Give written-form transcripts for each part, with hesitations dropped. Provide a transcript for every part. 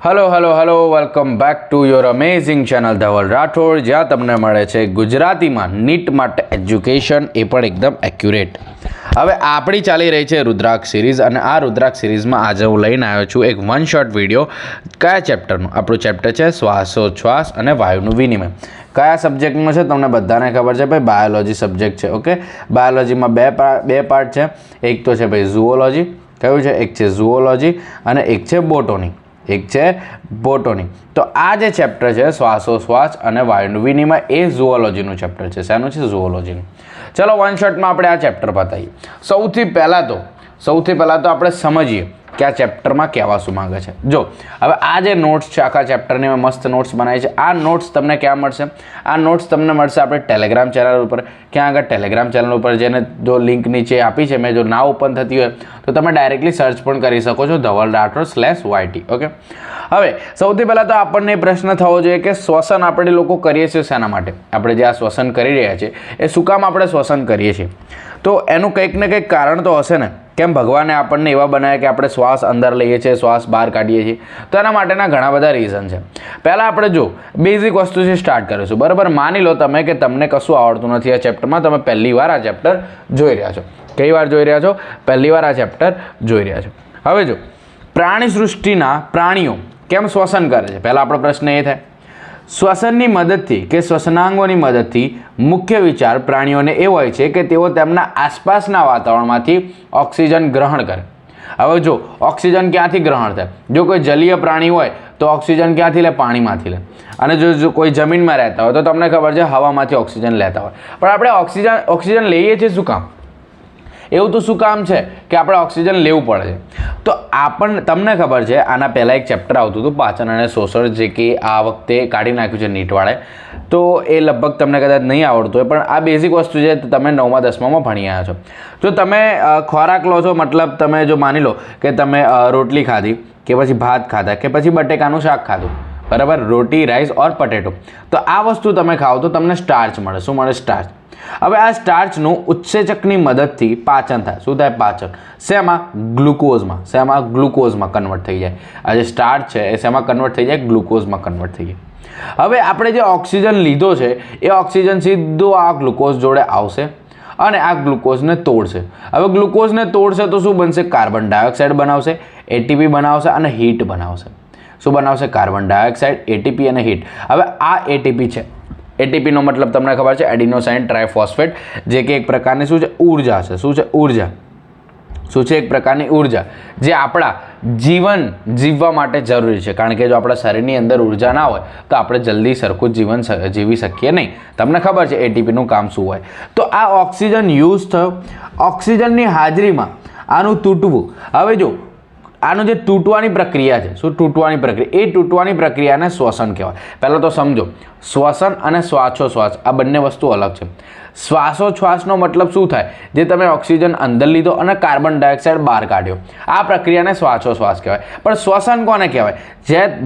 Hello welcome back to your amazing channel Dhaval Rathod, જ્યાં તમને મળે છે ગુજરાતીમાં નીટ માટે એજ્યુકેશન, એ પણ એકદમ એક્યુરેટ. હવે આપણી ચાલી રહી છે રુદ્રાક્ષ સિરીઝ, અને આ રુદ્રાક્ષ સિરીઝમાં આજે હું લઈને આવ્યો છું એક વન શોટ વિડીયો. કયા ચેપ્ટરનું? આપણું ચેપ્ટર છે શ્વાસોચ્છ્વાસ અને વાયુનું વિનિમય. કયા સબ્જેક્ટમાં છે તમને બધાને ખબર છે ભાઈ, બાયોલોજી સબ્જેક્ટ છે. ઓકે, બાયોલોજીમાં બે પાર્ટ છે. એક તો છે ભાઈ ઝુઓલોજી, કયું છે? એક છે ઝુઓલોજી અને એક છે બોટોની. તો આ જે ચેપ્ટર છે શ્વાસોશ્વાસ અને વાયુનું વિનિમય, એ ઝુઓલોજીનું ચેપ્ટર છે. શાનું છે? ઝુઓલોજીનું. ચલો વન શોટમાં આપણે આ ચેપ્ટર બતાવીએ. સૌથી પહેલાં તો આપણે સમજીએ કે આ ચેપ્ટરમાં કહેવા શું માંગે છે. જો હવે આ જે નોટ્સ છે, આખા ચેપ્ટરની મેં મસ્ત નોટ્સ બનાવી છે. આ નોટ્સ તમને ક્યાં મળશે? આ નોટ્સ તમને મળશે આપણે ટેલિગ્રામ ચેનલ ઉપર. ક્યાં આગળ? ટેલિગ્રામ ચેનલ ઉપર, જેને જો લિંક નીચે આપી છે મેં, જો ના ઓપન થતી હોય તો તમે ડાયરેક્ટલી સર્ચ પણ કરી શકો છો, ધવલ રાઠોડ/YT. ઓકે, હવે સૌથી પહેલાં તો આપણને પ્રશ્ન થવો જોઈએ કે શ્વસન આપણે લોકો કરીએ છીએ શેના માટે? આપણે જે આ શ્વસન કરી રહ્યા છીએ એ શું કામ આપણે શ્વસન કરીએ છીએ? તો એનું કંઈક ને કંઈક કારણ તો હશે ને. કેમ ભગવાને આપણને એવા બનાવ્યા કે આપણે શ્વાસ અંદર લઈએ છીએ, શ્વાસ બહાર કાઢીએ છીએ? તો એના માટેના ઘણા બધા રીઝન છે. પહેલાં આપણે જો બેઝિક વસ્તુથી સ્ટાર્ટ કરીશું, બરાબર? માની લો તમે કે તમને કશું આવડતું નથી આ ચેપ્ટરમાં, તમે પહેલી વાર આ ચેપ્ટર જોઈ રહ્યા છો. કઈ વાર જોઈ રહ્યા છો? પહેલી વાર આ ચેપ્ટર જોઈ રહ્યા છો. હવે જો પ્રાણી સૃષ્ટિના પ્રાણીઓ કેમ શ્વસન કરે છે, પહેલાં આપણો પ્રશ્ન એ થાય. શ્વસનની મદદથી કે શ્વસનાંગોની મદદથી મુખ્ય વિચાર પ્રાણીઓને એ હોય છે કે તેઓ તેમના આસપાસના વાતાવરણમાંથી ઓક્સિજન ગ્રહણ કરે. હવે જો ઓક્સિજન ક્યાંથી ગ્રહણ થાય? જો કોઈ જલીય પ્રાણી હોય તો ઓક્સિજન ક્યાંથી લે? પાણીમાંથી લે. અને જો કોઈ જમીનમાં રહેતા હોય તો તમને ખબર છે હવામાંથી ઓક્સિજન લેતા હોય. પણ આપણે ઓક્સિજન લઈએ છીએ શું કામ? એવું તો શું કામ છે કે આપણે ઓક્સિજન લેવું પડે છે? તો તમને ખબર છે આના પહેલાં એક ચેપ્ટર આવતું હતું પાચન અને શોષણ, જે કે આ વખતે કાઢી નાખ્યું છે નીટવાળે. તો એ લગભગ તમને કદાચ નહીં આવડતું હોય, પણ આ બેઝિક વસ્તુ છે તમે 9મા 10મામાં ભણી આવ્યા છો. જો તમે ખોરાક લો છો, મતલબ તમે જો માની લો કે તમે રોટલી ખાધી, કે પછી ભાત ખાધા, કે પછી બટેકાનું શાક ખાધું, બરાબર? રોટી, રાઈસ ઓર પટેટો. તો આ વસ્તુ તમે ખાઓ તો તમને સ્ટાર્ચ મળે. શું મળે? સ્ટાર્ચ. હવે આ સ્ટાર્ચનું ઉત્સેચકની મદદથી પાચન થાય. શું થાય? પાચન. શેમાં? ગ્લુકોઝમાં કન્વર્ટ થઈ જાય. આ જે સ્ટાર્ચ છે એ શેમાં કન્વર્ટ થઈ જાય? ગ્લુકોઝમાં કન્વર્ટ થઈ જાય. હવે આપણે જે ઓક્સિજન લીધો છે એ ઓક્સિજન સીધો આ ગ્લુકોઝ જોડે આવશે અને આ ગ્લુકોઝને તોડશે. હવે ગ્લુકોઝને તોડશે તો શું બનશે? કાર્બન ડાયોક્સાઇડ બનાવશે, એટીપી બનાવશે અને હીટ બનાવશે. શું બનાવશે? કાર્બન ડાયોક્સાઇડ, એટીપી અને હીટ. હવે આ એટીપી છે, એટીપીનો મતલબ તમને ખબર છે એડિનોસાઇન ટ્રાઇફોસ્ફેટ, જે કે એક પ્રકારની શું છે? ઉર્જા છે. શું છે? ઉર્જા. શું છે? એક પ્રકારની ઉર્જા જે આપણા જીવન જીવવા માટે જરૂરી છે. કારણ કે જો આપણા શરીરની અંદર ઉર્જા ના હોય તો આપણે જલ્દી સરખું જીવન જીવી શકીએ નહીં. તમને ખબર છે એટીપીનું કામ શું હોય? તો આ ઓક્સિજન યુઝ થયો, ઓક્સિજનની હાજરીમાં આનું તૂટવું. હવે જો આનું જે તૂટવાની પ્રક્રિયા છે, શું તૂટવાની પ્રક્રિયા? એ તૂટવાની પ્રક્રિયાને શ્વસન કહેવાય. પહેલાં તો સમજો, શ્વસન અને શ્વાસોશ્વાસ આ બંને વસ્તુ અલગ છે. શ્વાસોચ્છ્વાસનો મતલબ શું થાય? જે તમે ઓક્સિજન અંદર લીધો અને કાર્બન ડાયોક્સાઇડ બહાર કાઢ્યો, આ પ્રક્રિયાને શ્વાસોશ્વાસ કહેવાય. પણ શ્વસન કોને કહેવાય?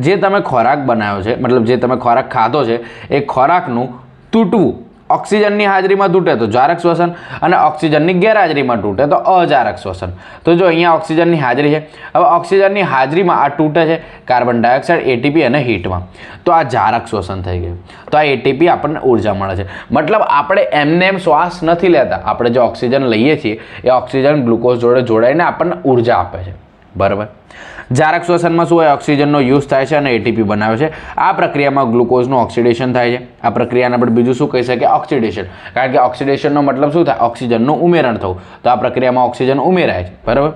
જે તમે ખોરાક બનાવ્યો છે, મતલબ જે તમે ખોરાક ખાધો છે, એ ખોરાકનું તૂટવું. ઓક્સિજનની હાજરીમાં તૂટે તો જારક શ્વસન, અને ઓક્સિજનની ગેરહાજરીમાં તૂટે તો અજારક શ્વસન. તો જો અહીંયા ઓક્સિજનની હાજરી છે, હવે ઓક્સિજનની હાજરીમાં આ તૂટે છે કાર્બન ડાયોક્સાઇડ, એટીપી અને હીટમાં, તો આ જારક શ્વસન થઈ ગયું. તો આ એટીપી આપણને ઉર્જા મળે છે. મતલબ આપણે એમ શ્વાસ નથી લેતા, આપણે જે ઓક્સિજન લઈએ છીએ એ ઓક્સિજન ગ્લુકોઝ જોડે જોડાઈને આપણને ઉર્જા આપે છે, બરાબર? જારક શ્વસનમાં શું હોય? ઓક્સિજનનો યુઝ થાય છે અને એટીપી બનાવે છે. આ પ્રક્રિયામાં ગ્લુકોઝનું ઓક્સિડેશન થાય છે. આ પ્રક્રિયાને આપણે બીજું શું કહી શકીએ? ઓક્સિડેશન. કારણ કે ઓક્સિડેશનનો મતલબ શું થાય? ઓક્સિજનનું ઉમેરણ થવું. તો આ પ્રક્રિયામાં ઓક્સિજન ઉમેરાય છે, બરાબર?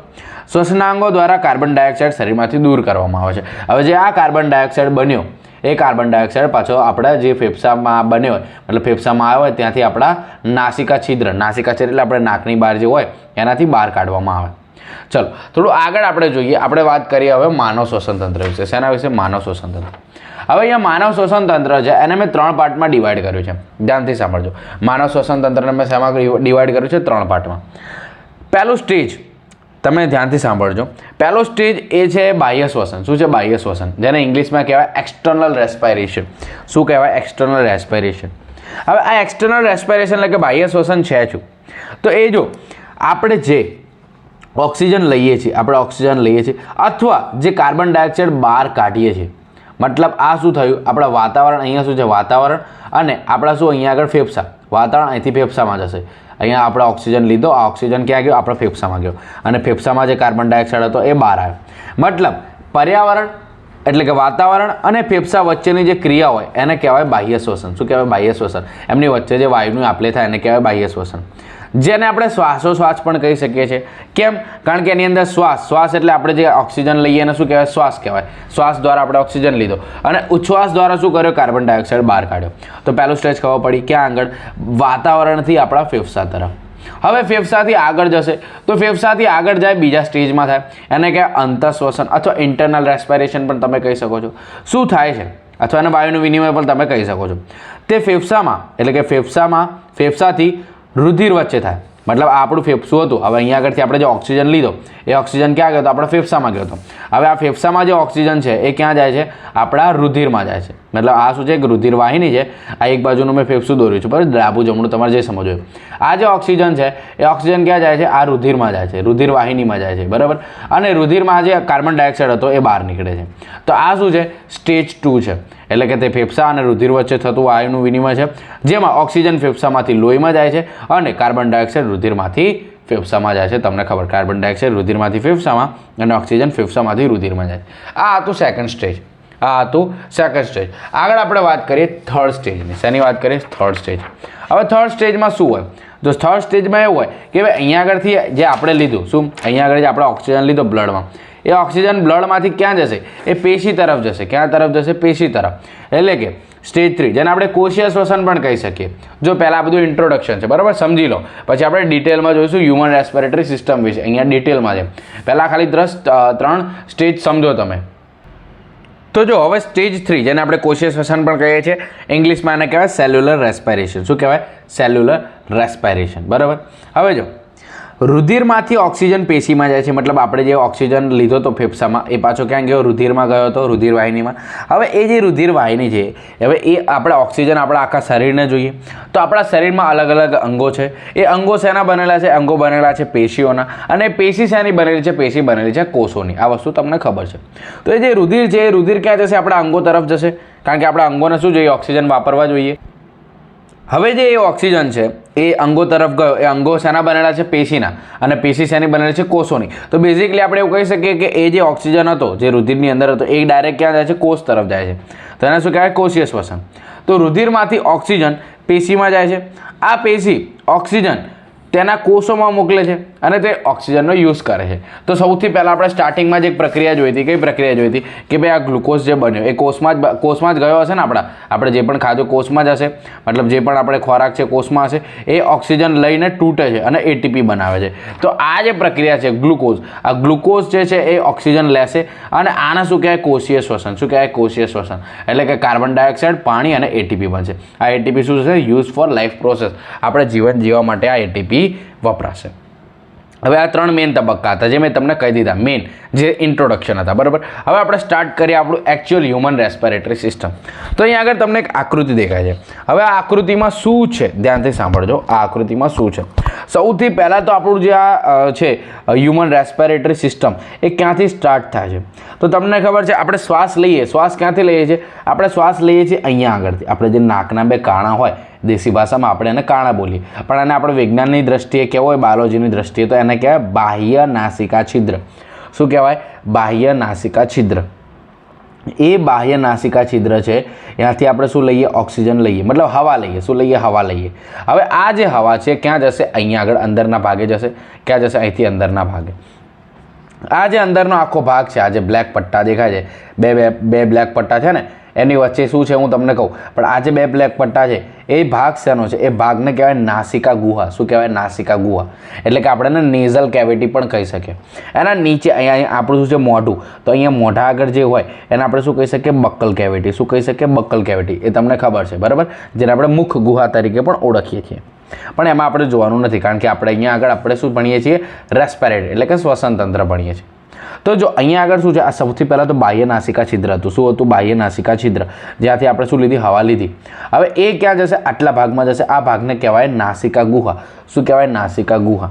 શ્વસનાંગો દ્વારા કાર્બન ડાયોક્સાઇડ શરીરમાંથી દૂર કરવામાં આવે છે. હવે જે આ કાર્બન ડાયોક્સાઇડ બન્યો, એ કાર્બન ડાયોક્સાઇડ પાછો આપણા જે ફેફસામાં બન્યો હોય, મતલબ ફેફસામાં આવ્યો હોય ત્યાંથી આપણા નાસિકા છિદ્ર એટલે આપણે નાકની બહાર જે હોય એનાથી બહાર કાઢવામાં આવે. ચલો થોડું આગળ આપણે જોઈએ. આપણે વાત કરીએ હવે માનવ શ્વસન તંત્ર વિશે. શેના વિશે? માનવ શ્વસન તંત્ર. હવે અહીંયા માનવ શ્વસન તંત્ર છે એને મેં 3 પાર્ટમાં ડિવાઈડ કર્યું છે. ધ્યાનથી સાંભળજો. માનવ શ્વસન તંત્રને મેં શેમાં ડિવાઈડ કર્યું છે? 3 પાર્ટમાં. પહેલું સ્ટેજ તમે ધ્યાનથી સાંભળજો. પહેલો સ્ટેજ એ છે બાહ્ય શ્વસન. શું છે? બાહ્ય શ્વસન, જેને ઇંગ્લિશમાં કહેવાય એક્સટર્નલ રેસ્પિરેશન. શું કહેવાય? External respiration. હવે આ એક્સટર્નલ રેસ્પિરેશન એટલે કે બાહ્ય શ્વસન છે શું? તો એ જો આપણે જે ઓક્સિજન લઈએ છીએ, આપણે ઓક્સિજન લઈએ છીએ અથવા જે કાર્બન ડાયોક્સાઇડ બહાર કાઢીએ છીએ, મતલબ આ શું થયું, આપણા વાતાવરણ અહીંયા શું છે વાતાવરણ, અને આપણા શું અહીંયા આગળ ફેફસા, વાતાવરણ અહીંથી ફેફસામાં જશે, અહીંયા આપણે ઓક્સિજન લીધો, આ ઓક્સિજન ક્યાં ગયો, આપણા ફેફસામાં ગયો, અને ફેફસામાં જે કાર્બન ડાયોક્સાઇડ હતો એ બહાર આવ્યો. મતલબ પર્યાવરણ એટલે કે વાતાવરણ અને ફેફસા વચ્ચેની જે ક્રિયા હોય એને કહેવાય બાહ્ય શ્વસન. શું કહેવાય? બાહ્ય શ્વસન. એમની વચ્ચે જે વાયુની આપલે થાય એને કહેવાય બાહ્ય શ્વસન, જેને આપણે શ્વાસોશ્વાસ પણ કહી શકીએ છીએ. કેમ? કારણ કે એની અંદર શ્વાસ એટલે આપણે જે ઓક્સિજન લઈએ એને શું કહેવાય? શ્વાસ કહેવાય. શ્વાસ દ્વારા આપણે ઓક્સિજન લીધો અને ઉચ્છ્વાસ દ્વારા શું કર્યો? કાર્બન ડાયોક્સાઇડ બહાર કાઢ્યો. તો પહેલું સ્ટેજ ખબર પડી ક્યાં આગળ? વાતાવરણથી આપણા ફેફસા તરફ. હવે ફેફસાથી આગળ જશે તો ફેફસાથી આગળ જાય બીજા સ્ટેજમાં થાય, એને કહેવાય અંતઃશ્વસન અથવા ઇન્ટરનલ રેસ્પિરેશન પણ તમે કહી શકો છો. શું થાય છે? અથવા એને વાયુનું વિનિમય પણ તમે કહી શકો છો. તે ફેફસામાં એટલે કે ફેફસાથી રુધિર વચ્ચે થાય. મતલબ આ આપણું ફેફસું હતું, હવે અહીંયા આગળથી આપણે જે ઓક્સિજન લીધો એ ઓક્સિજન ક્યાં ગયો હતો? આપણા ફેફસામાં ગયો હતો. હવે આ ફેફસામાં જે ઓક્સિજન છે એ ક્યાં જાય છે? આપણા રુધિરમાં જાય છે. મતલબ આ શું છે? એક રુધિર વાહિની છે. આ એક બાજુનું મેં ફેફસું દોર્યું છે, બરાબર, ડાબું જમણું તમારે જે સમજવું. આ જે ઓક્સિજન છે એ ઓક્સિજન ક્યાં જાય છે? આ રુધિરમાં જાય છે, રુધિર વાહિનીમાં જાય છે, બરાબર. અને રુધિરમાં જે કાર્બન ડાયોક્સાઇડ હતો એ બહાર નીકળે છે. તો આ શું છે? સ્ટેજ 2 છે. એટલે કે તે ફેફસા અને રુધિર વચ્ચે થતું વાયુનું વિનિમય છે, જેમાં ઓક્સિજન ફેફસામાંથી લોહીમાં જાય છે અને કાર્બન ડાયોક્સાઇડ રુધિરમાંથી ફેફસામાં જાય છે. તમને ખબર, કાર્બન ડાયોક્સાઇડ રુધિરમાંથી ફેફસામાં અને ઓક્સિજન ફેફસામાંથી રુધિરમાં જાય. આ હતું સેકન્ડ સ્ટેજ. આગળ આપણે વાત કરીએ થર્ડ સ્ટેજની. શેની વાત કરીએ? Third stage. હવે થર્ડ સ્ટેજમાં શું હોય? તો થર્ડ સ્ટેજમાં એવું હોય કે ભાઈ અહીંયા આગળથી જે આપણે લીધું, શું અહીંયા આગળ જે આપણે ઓક્સિજન લીધો બ્લડમાં, એ ઓક્સિજન બ્લડમાંથી ક્યાં જશે? એ પેશી તરફ જશે. ક્યાં તરફ જશે? પેશી તરફ. એટલે કે સ્ટેજ 3, જેને આપણે કોષીય શ્વસન પણ કહી શકીએ. જો પહેલાં આ બધું ઇન્ટ્રોડક્શન છે, બરાબર, સમજી લો. પછી આપણે ડિટેલમાં જોઈશું હ્યુમન રેસ્પિરેટરી સિસ્ટમ વિશે. અહીંયા ડિટેલમાં છે. પહેલાં ખાલી 3 સ્ટેજ સમજો તમે. તો જો હવે સ્ટેજ 3, જેને આપણે કોષીય શ્વસન પણ કહીએ છીએ, ઇંગ્લિશમાં એને કહેવાય સેલ્યુલર રેસ્પિરેશન. શું કહેવાય? સેલ્યુલર રેસ્પિરેશન, બરાબર. હવે જો રુધિરમાંથી ઓક્સિજન પેશીમાં જાય છે, મતલબ આપણે જે ઓક્સિજન લીધો હતો ફેફસામાં એ પાછો ક્યાં ગયો? રુધિરમાં ગયો હતો, રુધિર વાહિનીમાં. હવે એ જે રુધિર વાહિની છે, હવે એ આપણે ઓક્સિજન આપણા આખા શરીરને જોઈએ તો આપણા શરીરમાં અલગ અલગ અંગો છે. એ અંગો શેના બનેલા છે? અંગો બનેલા છે પેશીઓના. અને પેશી શેની બનેલી છે? પેશી બનેલી છે કોષોની. આ વસ્તુ તમને ખબર છે. તો એ જે રુધિર છે એ રુધિર ક્યાં જશે? આપણા અંગો તરફ જશે, કારણ કે આપણા અંગોને શું જોઈએ? ઓક્સિજન વાપરવા જોઈએ. હવે જે એ ઓક્સિજન છે એ અંગો તરફ ગયો, એ અંગો શેના બનેલા છે? પેશીના. અને પેશી શેની બનેલી છે? કોષોની. તો બેઝિકલી આપણે એવું કહી શકીએ કે એ જે ઓક્સિજન હતો જે રુધિરની અંદર હતો એ ડાયરેક્ટ ક્યાં જાય છે? કોષ તરફ જાય છે. તો એને શું કહેવાય? કોષીય શ્વસન. તો રુધિરમાંથી ઓક્સિજન પેશીમાં જાય છે. આ પેશી ઓક્સિજન તેના કોષોમાં મોકલે છે અને તે ઓક્સિજનનો યુઝ કરે છે. તો સૌથી પહેલાં આપણે સ્ટાર્ટિંગમાં જ એક પ્રક્રિયા જોઈ હતી. કઈ પ્રક્રિયા જોઈ હતી? કે ભાઈ આ ગ્લુકોઝ જે બન્યો એ કોષમાં જ ગયો હશે ને. આપણે જે પણ ખાધું કોષમાં જ હશે, મતલબ જે પણ આપણે ખોરાક છે કોષમાં હશે. એ ઓક્સિજન લઈને તૂટે છે અને એટીપી બનાવે છે. તો આ જે પ્રક્રિયા છે ગ્લુકોઝ, આ ગ્લુકોઝ જે છે એ ઓક્સિજન લેશે અને આને શું કહેવાય? કોષીય શ્વસન. શું કહેવાય? કોષીય શ્વસન. એટલે કે કાર્બન ડાયોક્સાઇડ, પાણી અને એટીપી બનશે. આ એટીપી શું છે? Use for life process. આપણે જીવન જીવવા માટે આ એટીપી વપરાશે. હવે આ 3 મેઇન તબક્કા હતા જે મેં તમને કહી દીધા, મેઇન જે ઇન્ટ્રોડક્શન હતા, બરાબર. હવે આપણે સ્ટાર્ટ કરીએ આપણું એકચ્યુઅલ હ્યુમન રેસ્પિરેટરી સિસ્ટમ. તો અહીંયા આગળ તમને એક આકૃતિ દેખાય છે. હવે આ આકૃતિમાં શું છે? ધ્યાનથી સાંભળજો. આ આકૃતિમાં શું છે? સૌથી પહેલાં તો આપણું જે આ છે હ્યુમન રેસ્પિરેટરી સિસ્ટમ એ ક્યાંથી સ્ટાર્ટ થાય છે? તો તમને ખબર છે આપણે શ્વાસ લઈએ, શ્વાસ ક્યાંથી લઈએ છીએ? આપણે શ્વાસ લઈએ છીએ અહીંયા આગળથી. આપણે જે નાકના 2 કાણા હોય, દેશી ભાષામાં આપણે એને કાણા બોલીએ, પણ એને આપણે વિજ્ઞાનની દ્રષ્ટિએ કહેવો હોય, બાયોલોજીની દ્રષ્ટિએ, તો એને કહેવાય બાહ્ય નાસિકા છિદ્ર. શું કહેવાય? બાહ્ય નાસિકા છિદ્ર. એ બાહ્ય નાસિકા છિદ્ર છે, એનાથી આપણે શું લઈએ? ઓક્સિજન લઈએ, મતલબ હવા લઈએ. શું લઈએ? હવા લઈએ. હવે આ જે હવા છે ક્યાં જશે? અહીંયા આગળ અંદરના ભાગે જશે. ક્યાં જશે? અહીંથી અંદરના ભાગે. આ જે અંદરનો આખો ભાગ છે, આ જે બ્લેક પટ્ટા દેખાય છે, બે બ્લેક પટ્ટા છે ને, એની વચ્ચે શું છે હું તમને કહું. પણ આ જે 2 બ્લેક પટ્ટા છે એ ભાગ શેનો છે? એ ભાગને કહેવાય નાસિકા ગુહા. શું કહેવાય? નાસિકા ગુહા. એટલે કે આપણે એને નેઝલ કેવિટી પણ કહી શકીએ. એના નીચે અહીંયા આપણું શું છે? મોઢું. તો અહીંયા મોઢા આગળ જે હોય એને આપણે શું કહી શકીએ? બક્કલ કેવિટી. શું કહી શકીએ? બક્કલ કેવિટી. એ તમને ખબર છે, બરાબર, જેને આપણે મુખ ગુહા તરીકે પણ ઓળખીએ છીએ. પણ એમાં આપણે જોવાનું નથી, કારણ કે આપણે અહીંયા આગળ આપણે શું ભણીએ છીએ? રેસ્પિરેટરી એટલે કે શ્વસન તંત્ર ભણીએ છીએ. તો જો અહીંયા આગળ શું છે? આ સૌથી પહેલાં તો બાહ્ય નાસિકા છિદ્ર હતું. શું હતું? બાહ્ય નાસિકા છિદ્ર, જ્યાંથી આપણે શું લીધી? હવા લીધી. હવે એ ક્યાં જશે? આટલા ભાગમાં જશે. આ ભાગને કહેવાય નાસિકા ગુહા. શું કહેવાય? નાસિકા ગુહા.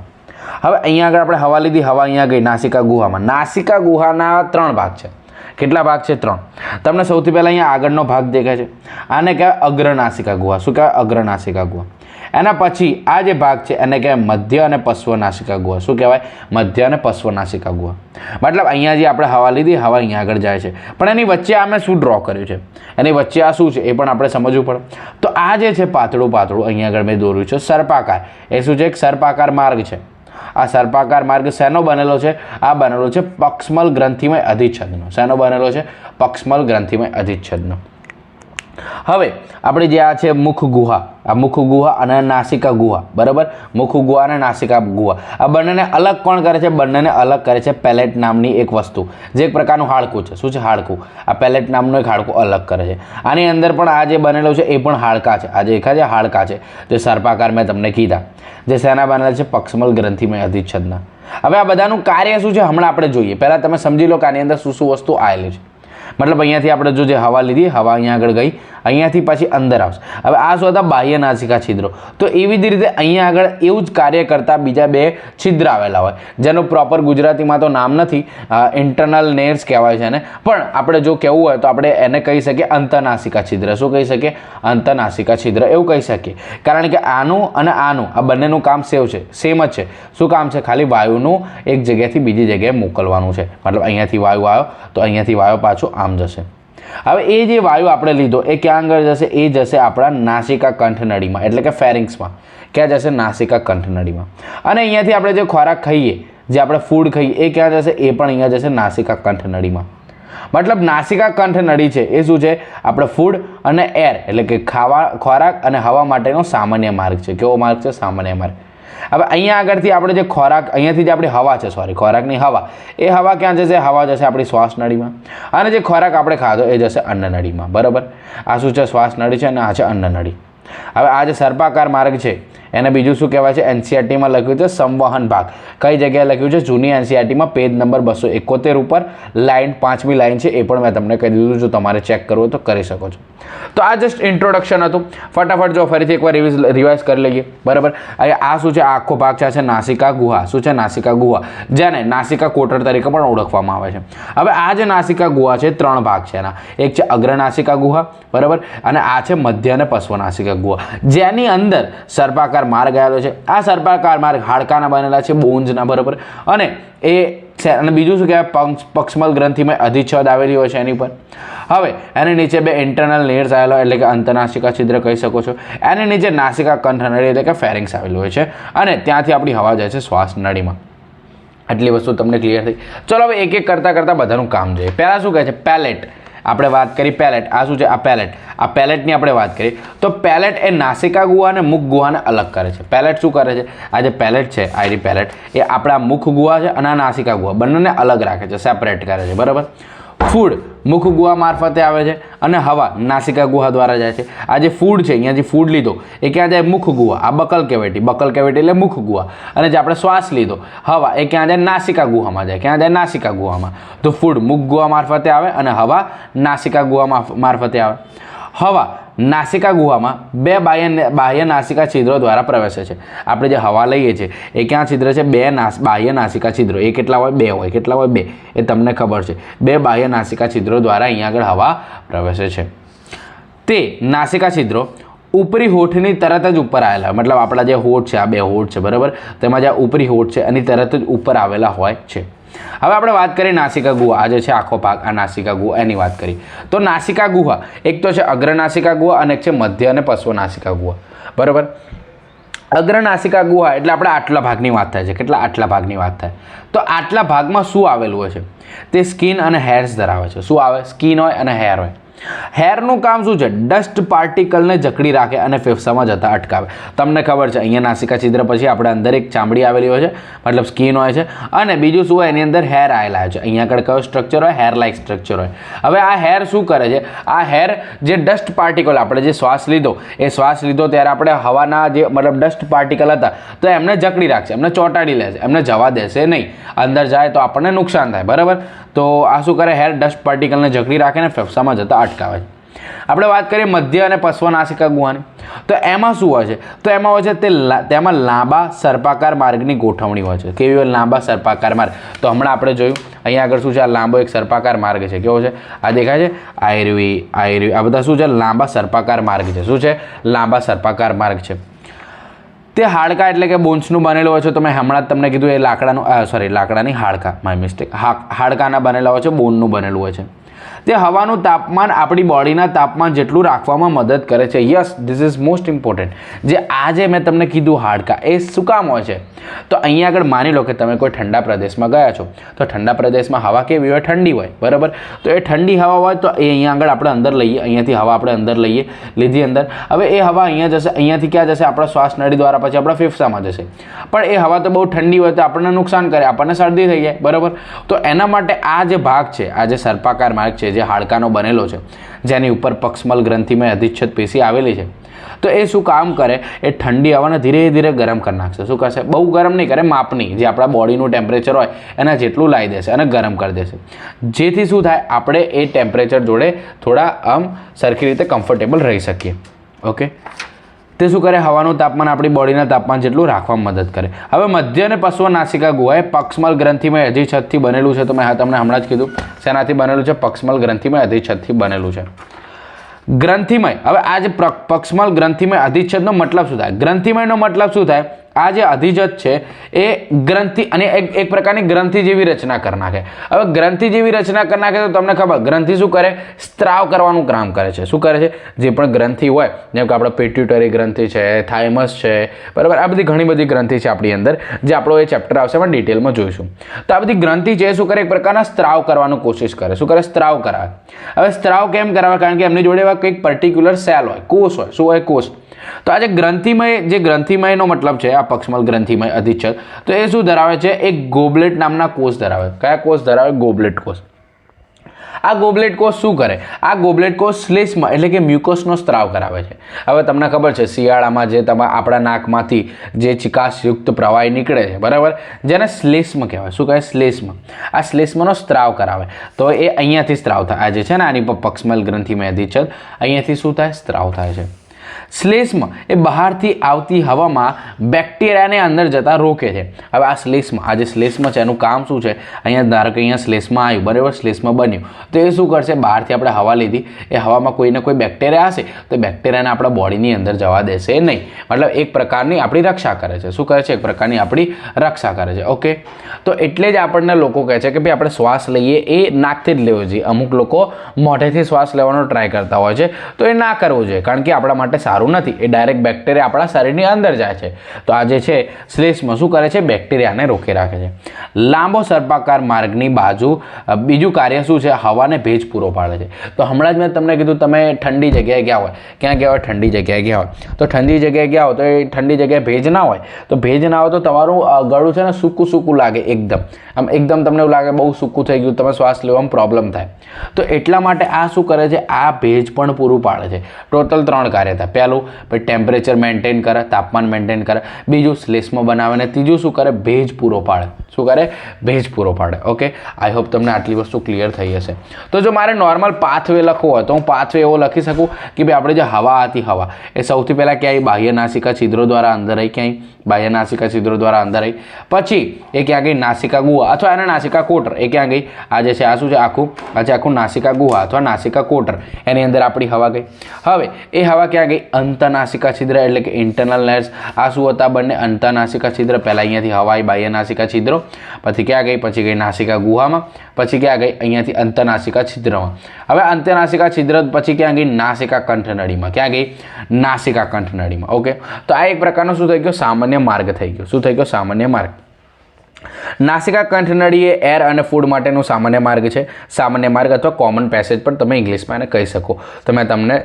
હવે અહીંયા આગળ આપણે હવા લીધી, હવા અહીંયા ગઈ નાસિકા ગુહામાં. નાસિકા ગુહાના 3 ભાગ છે. કેટલા ભાગ છે? 3. તમને સૌથી પહેલાં અહીંયા આગળનો ભાગ દેખાય છે, આને કહેવાય અગ્રનાસિકા ગુહા. શું કહેવાય? અગ્રનાસિકા ગુહા. એના પછી આ જે ભાગ છે એને કહેવાય મધ્ય અને પશ્વનાસિકા ગુહા. શું કહેવાય? મધ્ય અને પશ્વનાસિકા ગુહા. મતલબ અહીંયા જે આપણે હવા લીધી, હવા અહીંયા આગળ જાય છે, પણ એની વચ્ચે આ મેં શું ડ્રો કર્યું છે, એની વચ્ચે આ શું છે એ પણ આપણે સમજવું પડે. તો આ જે છે પાતળું પાતળું અહીંયા આગળ મેં દોર્યું છે સર્પાકાર, એ શું છે? એક સર્પાકાર માર્ગ છે. આ સર્પાકાર માર્ગ શેનો બનેલો છે? આ બનેલો છે પક્ષમલ ગ્રંથિમય અધિચ્છદનો. શેનો બનેલો છે? પક્ષમલ ગ્રંથિમય અધિચ્છદનો. હવે આપણે જે આ છે મુખ ગુહા, આ મુખ ગુહા અને નાસિકા ગુહા, બરાબર? મુખ ગુહા અને નાસિકા ગુહા, આ બંનેને અલગ કોણ કરે છે? બંનેને અલગ કરે છે પેલેટ નામની એક વસ્તુ, જે એક પ્રકારનું હાડકું છે. શું છે? હાડકું. આ પેલેટ નામનું એક હાડકું અલગ કરે છે. આની અંદર પણ આ જે બનેલો છે એ પણ હાડકા છે. આ જે દેખાય છે હાડકા છે, જે સર્પાકાર મેં તમને કીધા, જે શેના બનેલા છે? પક્ષમલ ગ્રંથિમય અધિચ્છદના. હવે આ બધાનું કાર્ય શું છે હમણાં આપણે જોઈએ. પહેલાં તમે સમજી લો કે આની અંદર શું શું વસ્તુ આવેલી છે. મતલબ અહીંયાથી આપણે જો જે હવા લીધી, હવા અહીંયા આગળ ગઈ, અહીંયાથી પાછી અંદર આવશે. હવે આ શું હતા? બાહ્ય નાસિકા છિદ્રો. તો એવી જ રીતે અહીંયા આગળ એવું જ કાર્ય કરતા બીજા 2 છિદ્ર આવેલા હોય, જેનું પ્રોપર ગુજરાતીમાં તો નામ નથી, ઇન્ટરનલ નેર્સ કહેવાય છે એને, પણ આપણે જો કહેવું હોય તો આપણે એને કહી શકીએ અંતરનાસિકા છિદ્ર. શું કહી શકીએ? અંતરનાસિકા છિદ્ર એવું કહી શકીએ. કારણ કે આનું અને આનું આ બંનેનું કામ સેમ જ છે. શું કામ છે? ખાલી વાયુનું એક જગ્યાથી બીજી જગ્યાએ મોકલવાનું છે. મતલબ અહીંયાથી વાયુ આવ્યો તો અહીંયાથી વાયુ પાછું આમ જશે. હવે એ જે વાયુ આપણે લીધો એ ક્યાં આગળ જશે? એ જશે આપણા નાસિકા કંઠનળીમાં, એટલે કે ફેરિંગ્સમાં. ક્યાં જશે? નાસિકા કંઠનળીમાં. અને અહીંયાથી આપણે જે ખોરાક ખાઈએ, જે આપણે ફૂડ ખાઈએ, એ ક્યાં જશે? એ પણ અહીંયા જશે નાસિકા કંઠનળીમાં. મતલબ નાસિકા કંઠનળી છે એ શું છે? આપણે ફૂડ અને એર, એટલે કે ખોરાક અને હવા માટેનો સામાન્ય માર્ગ છે. કેવો માર્ગ છે? સામાન્ય માર્ગ. હવે અહીંયા આગળથી આપણે જે ખોરાક, અહીંયાથી જે આપણી હવા છે, ખોરાકની હવા, એ હવા ક્યાં જશે? હવા જશે આપણી શ્વાસ નળીમાં. અને જે ખોરાક આપણે ખાધો એ જશે અન્નનળીમાં. બરાબર? આ શું છે? શ્વાસ નળી છે અને આ છે અન્નનળી. હવે આ જે સર્પાકાર માર્ગ છે એને બીજું શું કહેવાય છે? એનસીઈઆરટીમાં લખ્યું છે સંવહન ભાગ. કઈ જગ્યાએ લખ્યું છે? જૂની એનસીઈઆરટીમાં પેજ નંબર 271 ઉપર લાઇન 5મી લાઇન છે, એ પણ મેં તમને કહી દીધું. જો તમારે ચેક કરવું તો કરી શકો છો. તો આ જસ્ટ ઇન્ટ્રોડક્શન હતું. ફટાફટ જો ફરીથી એકવાર રિવાઇઝ કરી લઈએ. બરાબર? આ શું છે? આ આખો ભાગ છે નાસિકા ગુહા. શું છે? નાસિકા ગુહા, જેને નાસિકા કોટર તરીકે પણ ઓળખવામાં આવે છે. હવે આ જે નાસિકા ગુહા છે 3 ભાગ છે એના. એક છે અગ્રનાસિકા ગુહા, બરાબર, અને આ છે મધ્ય અને પશ્વનાસિકા ગુહા, જેની અંદર સર્પાકાર માર્ગ આવેલો છે. આ સર્પાકાર માર્ગ હાડકાના બનેલા છે, બોન્સના. બરાબર? અને એ અને બીજું શું કહેવાય? પક્ષમલ ગ્રંથિમય અધિચ્છદ આવેલી હોય છે એની પર. હવે એની નીચે 2 ઇન્ટરનલ નેર્સ આવેલા, એટલે કે અંતરનાસિકા છિદ્ર કહી શકો છો. એની નીચે નાસિકા કંઠનળી, એટલે કે ફેરિંગ્સ આવેલું હોય છે, અને ત્યાંથી આપણી હવા જાય છે શ્વાસ નળીમાં. આટલી વસ્તુ તમને ક્લિયર થઈ. ચલો હવે એક એક કરતાં બધાનું કામ જોઈએ. પહેલાં શું કહે છે? પેલેટ. આપણે વાત કરી પેલેટ. આ શું છે? આ પેલેટ. આ પેલેટની આપણે વાત કરી તો પેલેટ એ નાસિકા ગુહા અને મુખ ગુહાને અલગ કરે છે. પેલેટ શું કરે છે? આ જે પેલેટ છે, આઈડી પેલેટ, એ આપણા મુખ ગુહા છે અને આ નાસિકા ગુહા, બંનેને અલગ રાખે છે, સેપરેટ કરે છે. બરાબર? ફૂડ મુખ ગુહા મારફતે આવે છે અને હવા નાસિકા ગુહા દ્વારા જાય છે. આ જે ફૂડ છે, અહીંયા જે ફૂડ લીધો એ ક્યાં જાય? મુખ ગુહા. આ બકલ કેવિટી એટલે મુખ ગુહા. અને જે આપણે શ્વાસ લીધો હવા, એ ક્યાં જાય? નાસિકા ગુહામાં જાય. ક્યાં જાય? નાસિકા ગુહામાં. તો ફૂડ મુખ ગુહા મારફતે આવે અને હવા નાસિકા ગુહા મારફતે આવે. હવા નાસિકા ગુહામાં 2 બાહ્ય નાસિકા છિદ્રો દ્વારા પ્રવેશે છે. આપણે જે હવા લઈએ છીએ એ ક્યાં છિદ્ર છે? 2 બાહ્ય નાસિકા છિદ્રો. એ કેટલા હોય? 2 હોય. કેટલા હોય? 2. એ તમને ખબર છે. 2 બાહ્ય નાસિકા છિદ્રો દ્વારા અહીંયા આગળ હવા પ્રવેશે છે. તે નાસિકા છિદ્રો ઉપરી હોઠની તરત જ ઉપર આવેલા, મતલબ આપણા જે હોઠ છે, આ 2 હોઠ છે, બરાબર, તેમાં જે ઉપરી હોઠ છે એની તરત જ ઉપર આવેલા હોય છે. હવે આપણે વાત કરીએ નાસિકા ગુહા. આ જે છે આખો ભાગ, આ નાસિકા ગુહા, એની વાત કરી તો નાસિકા ગુહા એક તો છે અગ્રનાસિકા ગુહા અને એક છે મધ્ય અને પશ્વનાસિકા ગુહા. બરાબર? અગ્રનાસિકા ગુહા એટલે આપણે આટલા ભાગની વાત થાય છે. કેટલા? આટલા ભાગની વાત થાય. તો આટલા ભાગમાં શું આવેલું હોય છે? તે સ્કિન અને હેર્સ ધરાવે છે. શું આવે? સ્કિન હોય અને હેર હોય. હેરનું કામ શું છે? ડસ્ટ પાર્ટિકલને જકડી રાખે અને ફેફસામાં જતા અટકાવે. તમને ખબર છે અહીંયા નાસિકા છિદ્ર પછી આપણે અંદર એક ચામડી આવેલી હોય છે, મતલબ સ્કિન હોય છે, અને બીજું શું હોય? એની અંદર હેર આવેલા હોય છે. અહીંયા આગળ કયો સ્ટ્રક્ચર હોય? હેર લાઇક સ્ટ્રક્ચર હોય. હવે આ હેર શું કરે છે? આ હેર જે ડસ્ટ પાર્ટિકલ, આપણે જે શ્વાસ લીધો ત્યારે આપણે હવાના જે મતલબ ડસ્ટ પાર્ટિકલ હતા તો એમને જકડી રાખશે, એમને ચોંટાડી લેશે, એમને જવા દેશે નહીં. અંદર જાય તો આપણને નુકસાન થાય. બરાબર? તો આ શું કરે? હેર ડસ્ટ પાર્ટિકલને જકડી રાખે ને ફેફસામાં જતા અટકાવે છે. આપણે વાત કરીએ મધ્ય અને પશ્વનાસિકા ગુહાની, તો એમાં શું હોય છે? તો એમાં હોય છે તેમાં લાંબા સર્પાકાર માર્ગની ગોઠવણી હોય છે. કેવી હોય? લાંબા સર્પાકાર માર્ગ. તો હમણાં આપણે જોયું અહીંયા આગળ શું છે? આ લાંબો એક સર્પાકાર માર્ગ છે. કેવો છે? આ દેખાય છે? આયરવી આ બધા શું છે? લાંબા સર્પાકાર માર્ગ છે. શું છે? લાંબા સર્પાકાર માર્ગ છે. તે હાડકા એટલે કે બોન્સનું બનેલું હોય છે. તો મેં હમણાં જ તમને કીધું એ લાકડાની હાડકા, માય મિસ્ટેક, હાડકાના બનેલા હોય છે, બોનનું બનેલું હોય છે. તે હવાનું તાપમાન આપણી બોડીના તાપમાન જેટલું રાખવામાં મદદ કરે છે. Yes, this is most important. જે આજે મેં તમને કીધું હાડકા, એ શું કામ હોય છે? તો અહીંયા આગળ માની લો કે તમે કોઈ ઠંડા પ્રદેશમાં ગયા છો, તો ઠંડા પ્રદેશમાં હવા કેવી હોય? ઠંડી હોય, બરાબર. તો એ ઠંડી હવા હોય તો એ અહીંયા આગળ આપણે અંદર લઈએ, અહીંયાથી હવા આપણે અંદર લીધી અંદર. હવે એ હવા અહીંયા જશે, અહીંયાથી ક્યાં જશે? આપણા શ્વાસ નળી દ્વારા પછી આપણા ફેફસામાં જશે. પણ એ હવા તો બહુ ઠંડી હોય તો આપણને નુકસાન કરે, આપણને શરદી થઈ જાય, બરાબર. તો એના માટે આ જે ભાગ છે, આ જે સર્પાકાર માર્ગ છે, જે હાડકાનો બનેલો છે, જેની ઉપર પક્ષમલ ગ્રંથિમય અધિચ્છદ પેશી આવેલી છે, તો એ શું કામ કરે? એ ઠંડી હવાને ધીરે ધીરે ગરમ કરી નાખશે. શું કરશે? બહુ ગરમ નહીં કરે, માપની, જે આપણા બોડીનું ટેમ્પરેચર હોય એના જેટલું લાવી દેશે અને ગરમ કરી દેશે. જેથી શું થાય? આપણે એ ટેમ્પરેચર જોડે થોડા સરખી રીતે કમ્ફર્ટેબલ રહી શકીએ. ઓકે, તે શું કરે? હવાનું તાપમાન આપણી બોડીના તાપમાન જેટલું રાખવામાં મદદ કરે. હવે મધ્ય અને પશ્વનાસિકા ગુહા એ પક્ષમલ ગ્રંથિમય અધિચ્છદથી બનેલું છે. તો મેં તમને હમણાં જ કીધું શેનાથી બનેલું છે? પક્ષમલ ગ્રંથિમય અધિચ્છદથી બનેલું છે. ગ્રંથિમય, હવે આ જે પક્ષમલ ગ્રંથિમય અધિચ્છદનો મતલબ શું થાય? ગ્રંથિમયનો મતલબ શું થાય? આ જે અધિચ્છદ છે એ ગ્રંથિ અને એક પ્રકારની ગ્રંથિ જેવી રચના કરી નાખે. હવે ગ્રંથિ જેવી રચના કરી નાખે તો તમને ખબર, ગ્રંથિ શું કરે? સ્ત્રાવ કરવાનું કામ કરે છે. શું કરે છે? જે પણ ગ્રંથિ હોય, જેમ કે આપણે પિટ્યુટરી ગ્રંથિ છે, થાઇમસ છે, બરાબર, આ બધી ઘણી બધી ગ્રંથિ છે આપણી અંદર, જે આપણો એ ચેપ્ટર આવશે એમાં ડિટેલમાં જોઈશું. તો આ બધી ગ્રંથિ છે શું કરે? એક પ્રકારના સ્ત્રાવ કરવાનું કોશિશ કરે. શું કરે? સ્ત્રાવ કરાવે. હવે સ્ત્રાવ કેમ કરાવે? કારણ કે એમની જોડે એવા કંઈક પર્ટિક્યુલર સેલ હોય, કોષ હોય. શું હોય? કોષ. તો આ જે ગ્રંથિમયનો મતલબ છે, આ પક્ષમલ ગ્રંથિમય અધિચ્છદ, તો એ શું ધરાવે છે? એક ગોબલેટ નામના કોષ ધરાવે. કયા કોષ ધરાવે? ગોબલેટ કોષ. આ ગોબલેટ કોષ શું કરે? આ ગોબલેટ કોષ શ્લેષ્મ એટલે કે મ્યુકોસનો સ્ત્રાવ કરાવે છે. હવે તમને ખબર છે શિયાળામાં જે આપણા નાકમાંથી જે ચિકાસયુક્ત પ્રવાહી નીકળે છે, બરાબર, જેને શ્લેષ્મ કહેવાય. શું કહેવાય? શ્લેષ્મ. આ શ્લેષ્મનો સ્ત્રાવ કરાવે. તો એ અહીંયાથી સ્ત્રાવ થાય. આ જે છે ને આની પર પક્ષમલ ગ્રંથિમય અધિચ્છદ, અહીંયાથી શું થાય? સ્ત્રાવ થાય છે. શ્લેષ્મ એ બહારથી આવતી હવામાં બેક્ટેરિયાને અંદર જતા રોકે છે. હવે આ શ્લેષ્મ, આ જે શ્લેષ્મ છે એનું કામ શું છે? અહીંયા ધારો કે અહીંયા શ્લેષ્મ આવ્યું, બરાબર, શ્લેષ્મ બન્યું, તો એ શું કરશે? બહારથી આપણે હવા લીધી, એ હવામાં કોઈને કોઈ બેક્ટેરિયા હશે તો બેક્ટેરિયાને આપણા બોડીની અંદર જવા દેશે નહીં. મતલબ એક પ્રકારની આપણી રક્ષા કરે છે. શું કરે છે? એક પ્રકારની આપણી રક્ષા કરે છે. ઓકે, તો એટલે જ આપણને લોકો કહે છે કે ભાઈ આપણે શ્વાસ લઈએ એ નાકથી જ લેવો જોઈએ. અમુક લોકો મોઢેથી શ્વાસ લેવાનો ટ્રાય કરતા હોય છે, તો એ ના કરવું જોઈએ, કારણ કે આપણા માટે સારું નથી. એ ડાયરેક્ટ બેક્ટેરિયા આપણા શરીરની અંદર જાય છે. તો આ જે છે શ્લેષ્મ શું કરે છે? બેક્ટેરિયાને રોકી રાખે છે. લાંબો સર્પાકાર માર્ગની બાજુ બીજું કાર્ય શું છે? હવાને ભેજ પૂરો પાડે છે. તો હમણાં જ મેં તમને કીધું, તમે ઠંડી જગ્યાએ ગયા હોય, ક્યાં ગયા હોય? ઠંડી જગ્યાએ ગયા હોય, તો ઠંડી જગ્યાએ ગયા હોય તો એ ઠંડી જગ્યાએ ભેજ ના હોય, તો ભેજ ના હોય તો તમારું ગળું છે ને સૂકું સૂકું લાગે, એકદમ તમને એવું લાગે બહુ સૂકું થઈ ગયું, તમે શ્વાસ લેવામાં પ્રોબ્લેમ થાય. તો એટલા માટે આ શું કરે છે? આ ભેજ પણ પૂરું પાડે છે. ટોટલ 3 કાર્ય થાય. પહેલું ટેમ્પરેચર મેન્ટેન કરે, તાપમાન મેન્ટેન કરે. બીજું શ્લેષ્મ બનાવે. અને ત્રીજું શું કરે? ભેજ પૂરો પાડે. શું કરે? ભેજ પૂરો પાડે. ઓકે, આઈ હોપ તમને આટલી વસ્તુ ક્લિયર થઈ હશે. તો જો મારે નોર્મલ પાથવે લખવો હોય તો હું પાથવે એવો લખી શકું કે ભાઈ આપણે જે હવા હતી, હવા એ સૌથી પહેલાં ક્યાંય બાહ્ય નાસિકા છિદ્રો દ્વારા અંદર આવી, ક્યાંય બાહ્ય નાસિકા છિદ્રો દ્વારા અંદર આવી, પછી એ ક્યાં ગઈ? નાસિકા ગુહા અથવા એના નાસિકા કોટર, એ ક્યાં ગઈ? આ જે છે આ શું છે? આખું નાસિકા ગુહા અથવા નાસિકા કોટર, એની અંદર આપણી હવા ગઈ. હવે એ હવા ક્યાં ગઈ? અંતનાસિકા છિદ્ર એટલે કે ઇન્ટરનલ લેયર્સ. આ શું હતા? બંને અંતનાસિકા છિદ્ર. પહેલાં અહીંયાથી હવા આવી, બાહ્ય નાસિકા છિદ્રો, પછી ક્યાં ગઈ? પછી ગઈ નાસિકા ગુહામાં, પછી ક્યાં ગઈ? અહીંયાથી અંતનાસિકા છિદ્રમાં. હવે અંતનાસિકા છિદ્ર પછી ક્યાં ગઈ? નાસિકા કંઠનળીમાં. ક્યાં ગઈ? નાસિકા કંઠનળીમાં. ઓકે, તો આ એક પ્રકારનો શું થઈ ગયો? સામાન્ય માર્ગ થઈ ગયો. શું થઈ ગયો? સામાન્ય માર્ગ. નાસિકા કંઠનળી એ એર અને ફૂડ માટેનો સામાન્ય માર્ગ છે. સામાન્ય માર્ગ અથવા કોમન પેસેજ પણ તમે ઇંગ્લિશમાં એને કહી શકો. તો મેં તમને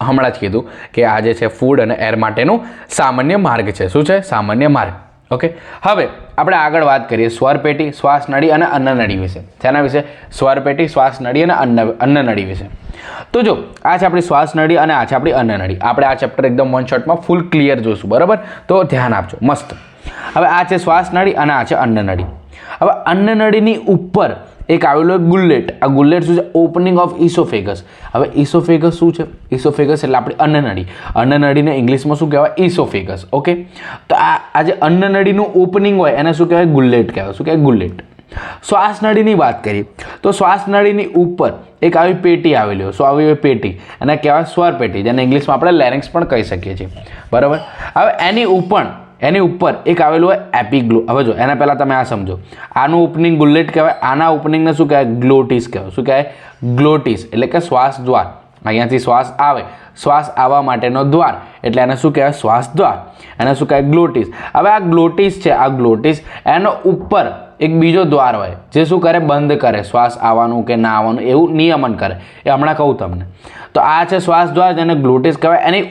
હમણાં જ કીધું કે આ જે છે ફૂડ અને એર માટેનું સામાન્ય માર્ગ છે. શું છે? સામાન્ય માર્ગ. ઓકે, હવે આપણે આગળ વાત કરીએ સ્વરપેટી, શ્વાસનળી અને અન્નનળી વિશે. તેના વિશે સ્વરપેટી, શ્વાસનળી અને અન્નનળી વિશે. તો જો આ છે આપણી શ્વાસનળી અને આ છે આપણી અન્નનળી. આપણે આ ચેપ્ટર એકદમ વન શોટમાં ફૂલ ક્લિયર જોશું, બરાબર? તો ધ્યાન આપજો. મસ્ત. હવે આ છે શ્વાસનળી અને આ છે અન્નનળી. હવે અન્નનળીની ઉપર એક આવેલું ગુલ્લેટ. આ ગુલ્લેટ શું છે? Opening of oesophagus. હવે ઇસોફેગસ શું છે? ઇસોફેગસ એટલે આપણી અન્નનળી. અન્નનળીને ઇંગ્લિશમાં શું કહેવાય? ઇસોફેગસ. ઓકે, તો આ જે અન્નનળીનું ઓપનિંગ હોય એને શું કહેવાય? ગુલ્લેટ કહેવાય. શું કહેવાય? ગુલ્લેટ. શ્વાસનળીની વાત કરીએ તો શ્વાસનળીની ઉપર એક આવી પેટી આવેલી હોય. શું આવી હોય? પેટી. એને કહેવાય સ્વર પેટી, જેને ઇંગ્લિશમાં આપણે લેરિંક્સ પણ કહી શકીએ છીએ. બરાબર. હવે એની ઉપર એક આવેલું હોય એપિગ્લો. હવે જો એના પહેલાં તમે આ સમજો, આનું ઓપનિંગ ગુલ્લેટ કહેવાય, આના ઓપનિંગને શું કહેવાય? ગ્લોટિસ કહેવાય. શું કહેવાય? ગ્લોટિસ એટલે કે શ્વાસ દ્વાર. અહીંયાથી શ્વાસ આવે, શ્વાસ આવવા માટેનો દ્વાર એટલે એને શું કહેવાય? શ્વાસ દ્વાર. એને શું કહેવાય? ગ્લોટિસ. હવે આ ગ્લોટિસ છે, આ ગ્લોટિસ એનો ઉપર એક બીજો દ્વાર હોય જે શું કરે? બંધ કરે શ્વાસ આવવાનું કે ના આવવાનું, એવું નિયમન કરે. એ હમણાં કહું તમને. તો આ છે શ્વાસ દ્વાર, જેને ગ્લોટિસ કહેવાય. એની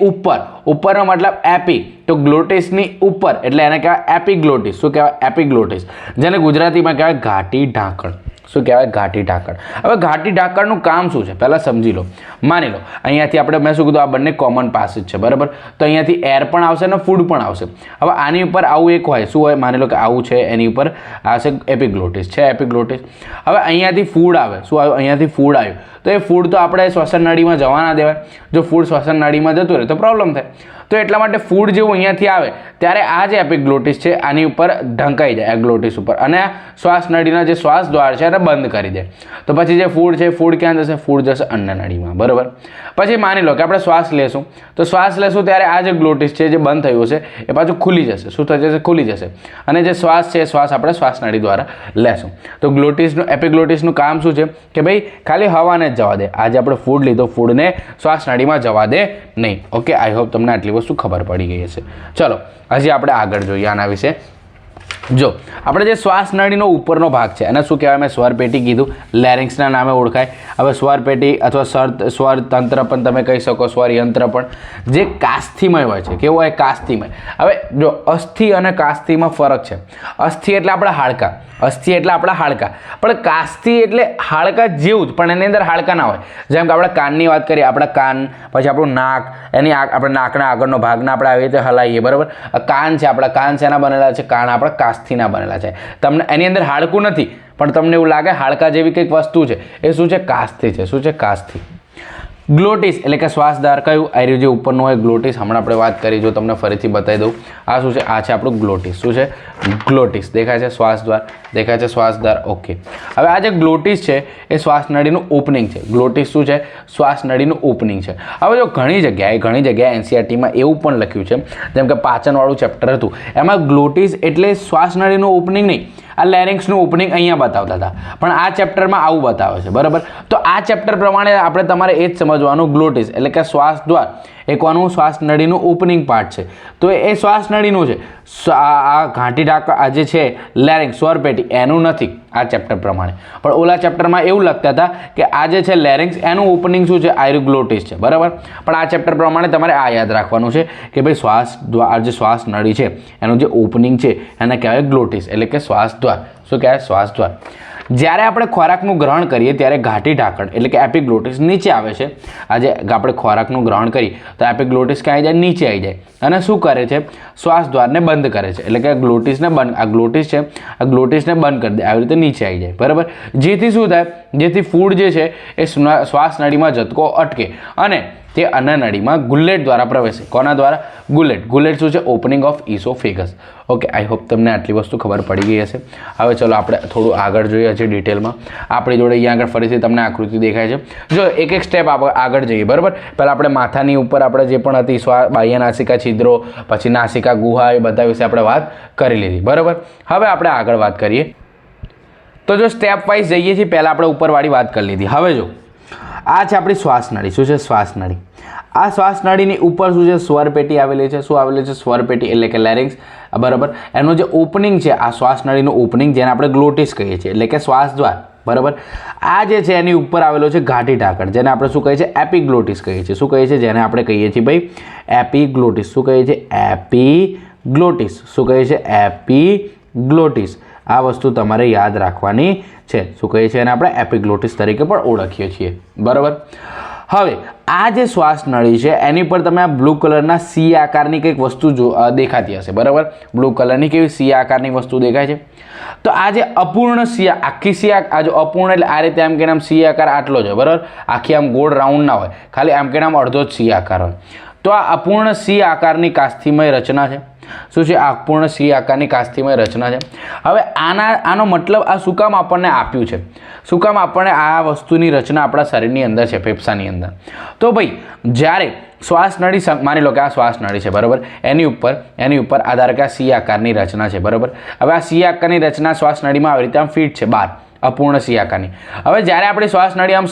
ઉપરનો મતલબ એપી, તો ગ્લોટિસની ઉપર એટલે એને કહેવાય એપિગ્લોટિસ. શું કહેવાય? એપિગ્લોટિસ, જેને ગુજરાતીમાં કહેવાય ઘાટી ઢાંકણ. શું કહેવાય? ઘાટી ઢાંકણ. હવે ઘાટી ઢાંકણનું કામ શું છે પહેલાં સમજી લો. માની લો અહીંયાથી આપણે, મેં શું કીધું, આ બંને કોમન પાસ જ છે. બરાબર. તો અહીંયાથી એર પણ આવશે અને ફૂડ પણ આવશે. હવે આની ઉપર આવું એક હોય, શું હોય? માની લો કે આવું છે, એની ઉપર આ છે એપિગ્લોટિસ. છે એપિગ્લોટિસ. હવે અહીંયાથી ફૂડ આવે. શું આવ્યું? અહીંયાથી ફૂડ આવ્યું. તો એ ફૂડ તો આપણે શ્વસન નળીમાં જવા ના દેવાય. જો ફૂડ શ્વસન નળીમાં જતું રહે તો પ્રોબ્લેમ થાય. તો એટલા માટે ફૂડ જેવું અહીંયાથી આવે ત્યારે આ જે એપિગ્લોટિસ છે આની ઉપર ઢંકાઈ જાય, એગ્લોટિસ ઉપર, અને શ્વાસ નળીના જે શ્વાસ દ્વાર છે એને બંધ કરી દે. તો પછી જે ફૂડ છે, ફૂડ ક્યાં જશે? ફૂડ જશે અન્નનળીમાં. બરાબર. પછી માની લો કે આપણે શ્વાસ લેશું, તો શ્વાસ લેશું ત્યારે આ જે ગ્લોટિસ છે જે બંધ થયું છે એ પાછું ખુલી જશે. શું થઈ જશે? ખુલી જશે. અને જે શ્વાસ છે, શ્વાસ આપણે શ્વાસનળી દ્વારા લેશું. તો ગ્લોટિસનું, એપિગ્લોટિસનું કામ શું છે કે ભાઈ ખાલી હવાને જ જવા દે. આજે આપણે ફૂડ લીધો, ફૂડને શ્વાસનળીમાં જવા દે નહીં. ઓકે, આઈ હોપ તમને આટલી વસ્તુ ખબર પડી ગઈ હશે. ચલો હજી આપણે આગળ જોઈએ આના વિશે. જો આપણે જે શ્વાસનળીનો ઉપરનો ભાગ છે એને શું કહેવાય? મેં સ્વરપેટી કીધું, લેરિંક્સના નામે ઓળખાય. હવે સ્વરપેટી અથવા સ્વર તંત્ર પણ તમે કહી શકો, સ્વરયંત્ર પણ, જે કાસ્થિમય હોય છે. કેવું હોય? કાસ્થિમય. હવે જો અસ્થિ અને કાસ્થિમાં ફરક છે. અસ્થિ એટલે આપણા હાડકાં, અસ્થિ એટલે આપણા હાડકાં, પણ કાસ્થિ એટલે હાડકાં જેવું જ, પણ એની અંદર હાડકાં ના હોય. જેમ કે આપણે કાનની વાત કરીએ, આપણા કાન, પછી આપણું નાક, એની આપણે નાકના આગળનો ભાગના આપણે આવી રીતે હલાવીએ. બરાબર. કાન છે, આપણા કાન શેના બનેલા છે? કાન આપણા કાસ્થિના બનેલા છે. તમને એની અંદર હાડકું નથી, પણ તમને એવું લાગે હાડકાં જેવી કંઈક વસ્તુ છે. એ શું છે? કાસ્થિ છે. શું છે? કાસ્થિ. ગ્લોટિસ એટલે કે શ્વાસદ્વાર. કયું? આર્યું જે ઉપરનું હોય ગ્લોટિસ. હમણાં આપણે વાત કરી, જો તમને ફરીથી બતાવી દઉં. આ શું છે? આ છે આપણું ગ્લોટિસ. શું છે? ગ્લોટિસ. દેખાય છે? શ્વાસદ્વાર દેખાય છે? શ્વાસદ્વાર. ઓકે. હવે આ જે ગ્લોટિસ છે એ શ્વાસનળીનું ઓપનિંગ છે. ગ્લોટિસ શું છે? શ્વાસનળીનું ઓપનિંગ છે. હવે જો ઘણી જગ્યાએ એનસીઈઆરટીમાં એવું પણ લખ્યું છે, જેમ કે પાચનવાળું ચેપ્ટર હતું, એમાં ગ્લોટિસ એટલે શ્વાસનળીનું ઓપનિંગ નહીં, આ લેરિંક્સનું ઓપનિંગ અહીંયા બતાવતા હતા, પણ આ ચેપ્ટરમાં આવું બતાવે છે. બરાબર. તો આ ચેપ્ટર પ્રમાણે આપણે તમારે એ જ સમજવાનું, ગ્લોટિસ એટલે કે શ્વાસ દ્વાર એ કોનું? શ્વાસનળીનું ઓપનિંગ પાર્ટ છે. તો એ શ્વાસનળીનું છે. આ ઘાટી ઢાંકણ આ જે છે લેરિંક્સ, સ્વરપેટી, એનું નથી આ ચેપ્ટર પ્રમાણે. પણ ઓલા ચેપ્ટરમાં એવું લખતા હતા કે આ જે છે લેરિંક્સ, એનું ઓપનિંગ શું છે? ગ્લોટિસ છે. બરાબર. પણ આ ચેપ્ટર પ્રમાણે તમારે આ યાદ રાખવાનું છે કે ભાઈ શ્વાસ દ્વાર, જે શ્વાસનળી છે એનું જે ઓપનિંગ છે એને કહેવાય ગ્લોટિસ એટલે કે શ્વાસ દ્વાર. શું કહેવાય? શ્વાસ દ્વાર. જ્યારે આપણે ખોરાકનું ગ્રહણ કરીએ ત્યારે ઘાટી ઢાંકણ એટલે કે એપિગ્લોટિસ નીચે આવે છે. આજે આપણે ખોરાકનું ગ્રહણ કરીએ તો એપિગ્લોટિસ ક્યાં આવી જાય? નીચે આવી જાય. અને શું કરે છે? શ્વાસ દ્વારને બંધ કરે છે. એટલે કે ગ્લોટિસને બંધ, આ ગ્લોટિસ છે, આ ગ્લોટિસને બંધ કરી દે, આવી રીતે નીચે આવી જાય. બરાબર. જેથી શું થાય? જેથી ફૂડ જે છે એ શ્વાસનળીમાં જથ્થો અટકે અને તે અન્નનળીમાં ગુલ્લેટ દ્વારા પ્રવેશે. કોના દ્વારા? ગુલ્લેટ. ગુલ્લેટ શું છે? Opening of oesophagus. Okay, I hope તમને આટલી વસ્તુ ખબર પડી ગઈ હશે. હવે ચલો આપણે થોડું આગળ જોઈએ છે ડિટેલમાં. આપણી જોડે અહીંયા આગળ ફરીથી તમને આકૃતિ દેખાય છે. જો એક એક સ્ટેપ આગળ જઈએ. બરાબર. પહેલાં આપણે માથાની ઉપર આપણે જે પણ હતી બાહ્ય નાસિકા છિદ્રો, પછી નાસિકા ગુહા, એ બધા વિશે આપણે વાત કરી લીધી. બરાબર. હવે આપણે આગળ વાત કરીએ તો જો સ્ટેપ વાઇઝ જઈએ છીએ, પહેલાં આપણે ઉપરવાળી વાત કરી લીધી. હવે જો આ છે આપણી શ્વાસનળી. શું છે? શ્વાસનળી. આ શ્વાસનળીની ઉપર શું છે? સ્વરપેટી આવેલી છે. શું આવેલી છે? સ્વરપેટી એટલે કે લેરિંક્સ. બરાબર. એનું જે ઓપનિંગ છે, આ શ્વાસનળીનું ઓપનિંગ, જેને આપણે ગ્લોટિસ કહીએ છીએ એટલે કે શ્વાસદ્વાર. બરાબર. આ જે છે એની ઉપર આવેલો છે ઘાટી ઢાંકણ, જેને આપણે શું કહીએ છીએ? એપિગ્લોટિસ કહીએ છીએ. શું કહીએ છીએ? જેને આપણે કહીએ છીએ ભાઈ એપિગ્લોટિસ. શું કહીએ છીએ? એપિગ્લોટિસ. શું કહીએ છીએ? એપિગ્લોટિસ. આ વસ્તુ તમારે યાદ રાખવાની છે. શું કહીએ છીએ? એને આપણે એપિગ્લોટિસ તરીકે પણ ઓળખીએ છીએ. બરાબર. હવે આ જે શ્વાસ નળી છે એની પર તમે આ બ્લુ કલરના સી આકારની કંઈક વસ્તુ દેખાતી હશે, બરાબર? બ્લુ કલરની કેવી સી આકારની વસ્તુ દેખાય છે. તો આ જે અપૂર્ણ સી આખી સી આ જો અપૂર્ણ એટલે આ રીતે આમ કે આમ સી આકાર આટલો જ હોય, બરાબર? આખી આમ ગોળ રાઉન્ડ ના હોય, ખાલી આમ કે આમ અડધો જ સી આકાર હોય. તો આ અપૂર્ણ સી આકારની કાસ્થિમય રચના છે. શું છે? આ અપૂર્ણ સી આકારની કાસ્થિમય રચના છે. હવે આનો મતલબ આ શું કામ આપણને આપ્યું છે? શું કામ આપણને આ વસ્તુની રચના આપણા શરીરની અંદર છે, ફેફસાની અંદર? તો ભાઈ જ્યારે શ્વાસ નળી માની લો કે આ શ્વાસ નળી છે, બરાબર? એની ઉપર આધાર કે આ સી આકારની રચના છે, બરાબર? હવે આ સી આકારની રચના શ્વાસ નળીમાં આવી રીતે આમ ફિટ છે બહાર, અપૂર્ણ સી આકારની. હવે જ્યારે આપણી શ્વાસ નળી આમ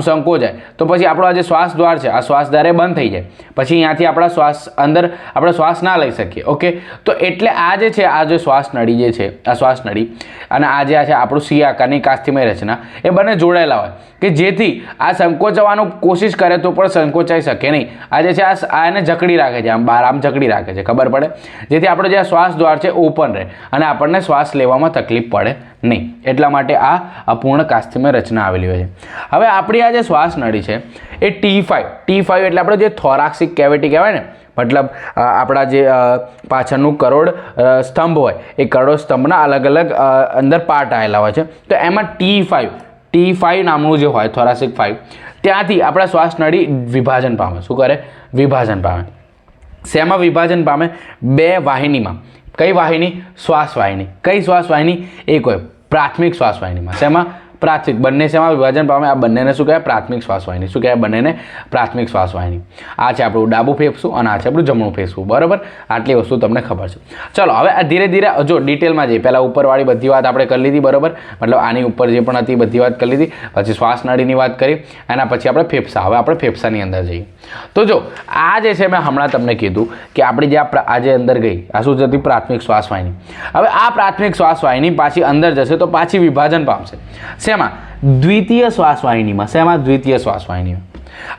સંકોચાય તો પછી આપણો આ જે શ્વાસ દ્વાર છે, આ શ્વાસ દ્વાર એ બંધ થઈ જાય. પછી અહીંયાથી આપણા શ્વાસ અંદર આપણે શ્વાસ ના લઈ શકીએ. ઓકે, તો એટલે આ જે છે, આ જે શ્વાસ નળી જે છે, આ શ્વાસ નળી અને આ જે છે આપણું સી આકારની કાસ્થિમય રચના, એ બંને જોડાયેલા હોય કે જેથી આ સંકોચવાનું કોશિશ કરે તો પણ સંકોચાઈ શકે નહીં. આ જે છે આ એને જકડી રાખે છે, આમ બહાર આમ જકડી રાખે છે, ખબર પડે? જેથી આપણો જે શ્વાસ દ્વાર છે ઓપન રહે અને આપણને શ્વાસ લેવામાં તકલીફ પડે નહીં. એટલા માટે આ અપૂર્ણ કાસ્થિમય રચના આવેલી હોય છે. હવે આપણી આ જે શ્વાસ નળી છે એ T5 એટલે આપણે જે થોરાસિક કેવિટી કહેવાય ને, મતલબ આપણા જે પાછળનું કરોડ સ્તંભ હોય એ કરોડ સ્તંભના અલગ અલગ અંદર પાર્ટ આવેલા હોય છે. તો એમાં T5 નામનું જે હોય થોરાસિક 5, ત્યાંથી આપણા શ્વાસ નળી વિભાજન પામે. શું કરે? વિભાજન પામે. શેમાં વિભાજન પામે? બે વાહિનીમાં. કઈ વાહિની? શ્વાસ વાહિની. કઈ શ્વાસ વાહિની? એક હોય પ્રાથમિક શ્વાસ વાહિનીમાં. શેમાં? પ્રાથમિક. બંને શેમાં વિભાજન પામે? આ બંનેને શું કહેવાય? પ્રાથમિક શ્વાસ વાહિની. શું કહેવાય? બંનેને પ્રાથમિક શ્વાસ વાહિની. આ છે આપણું ડાબું ફેફસું અને આ છે આપણું જમણું ફેફસું, બરાબર? આટલી વસ્તુ તમને ખબર છે. ચલો હવે આ ધીરે ધીરે જો ડિટેલમાં જઈએ. પહેલાં ઉપરવાળી બધી વાત આપણે કરી લીધી, બરાબર? મતલબ આની ઉપર જે પણ હતી બધી વાત કરી લીધી. પછી શ્વાસ નળીની વાત કરી, એના પછી આપણે ફેફસા. હવે આપણે ફેફસાની અંદર જઈએ. તો જો આ જે છે મેં હમણાં તમને કીધું કે આપણી જે આજે અંદર ગઈ આ શું જતી? પ્રાથમિક શ્વાસ વાહિની. હવે આ પ્રાથમિક શ્વાસ વાહિની પાછી અંદર જશે તો પાછી વિભાજન પામશે. શેમાં? દ્વિતીય શ્વાસ વાહિનીમાં. શેમાં? દ્વિતીય શ્વાસ વાહિનીમાં.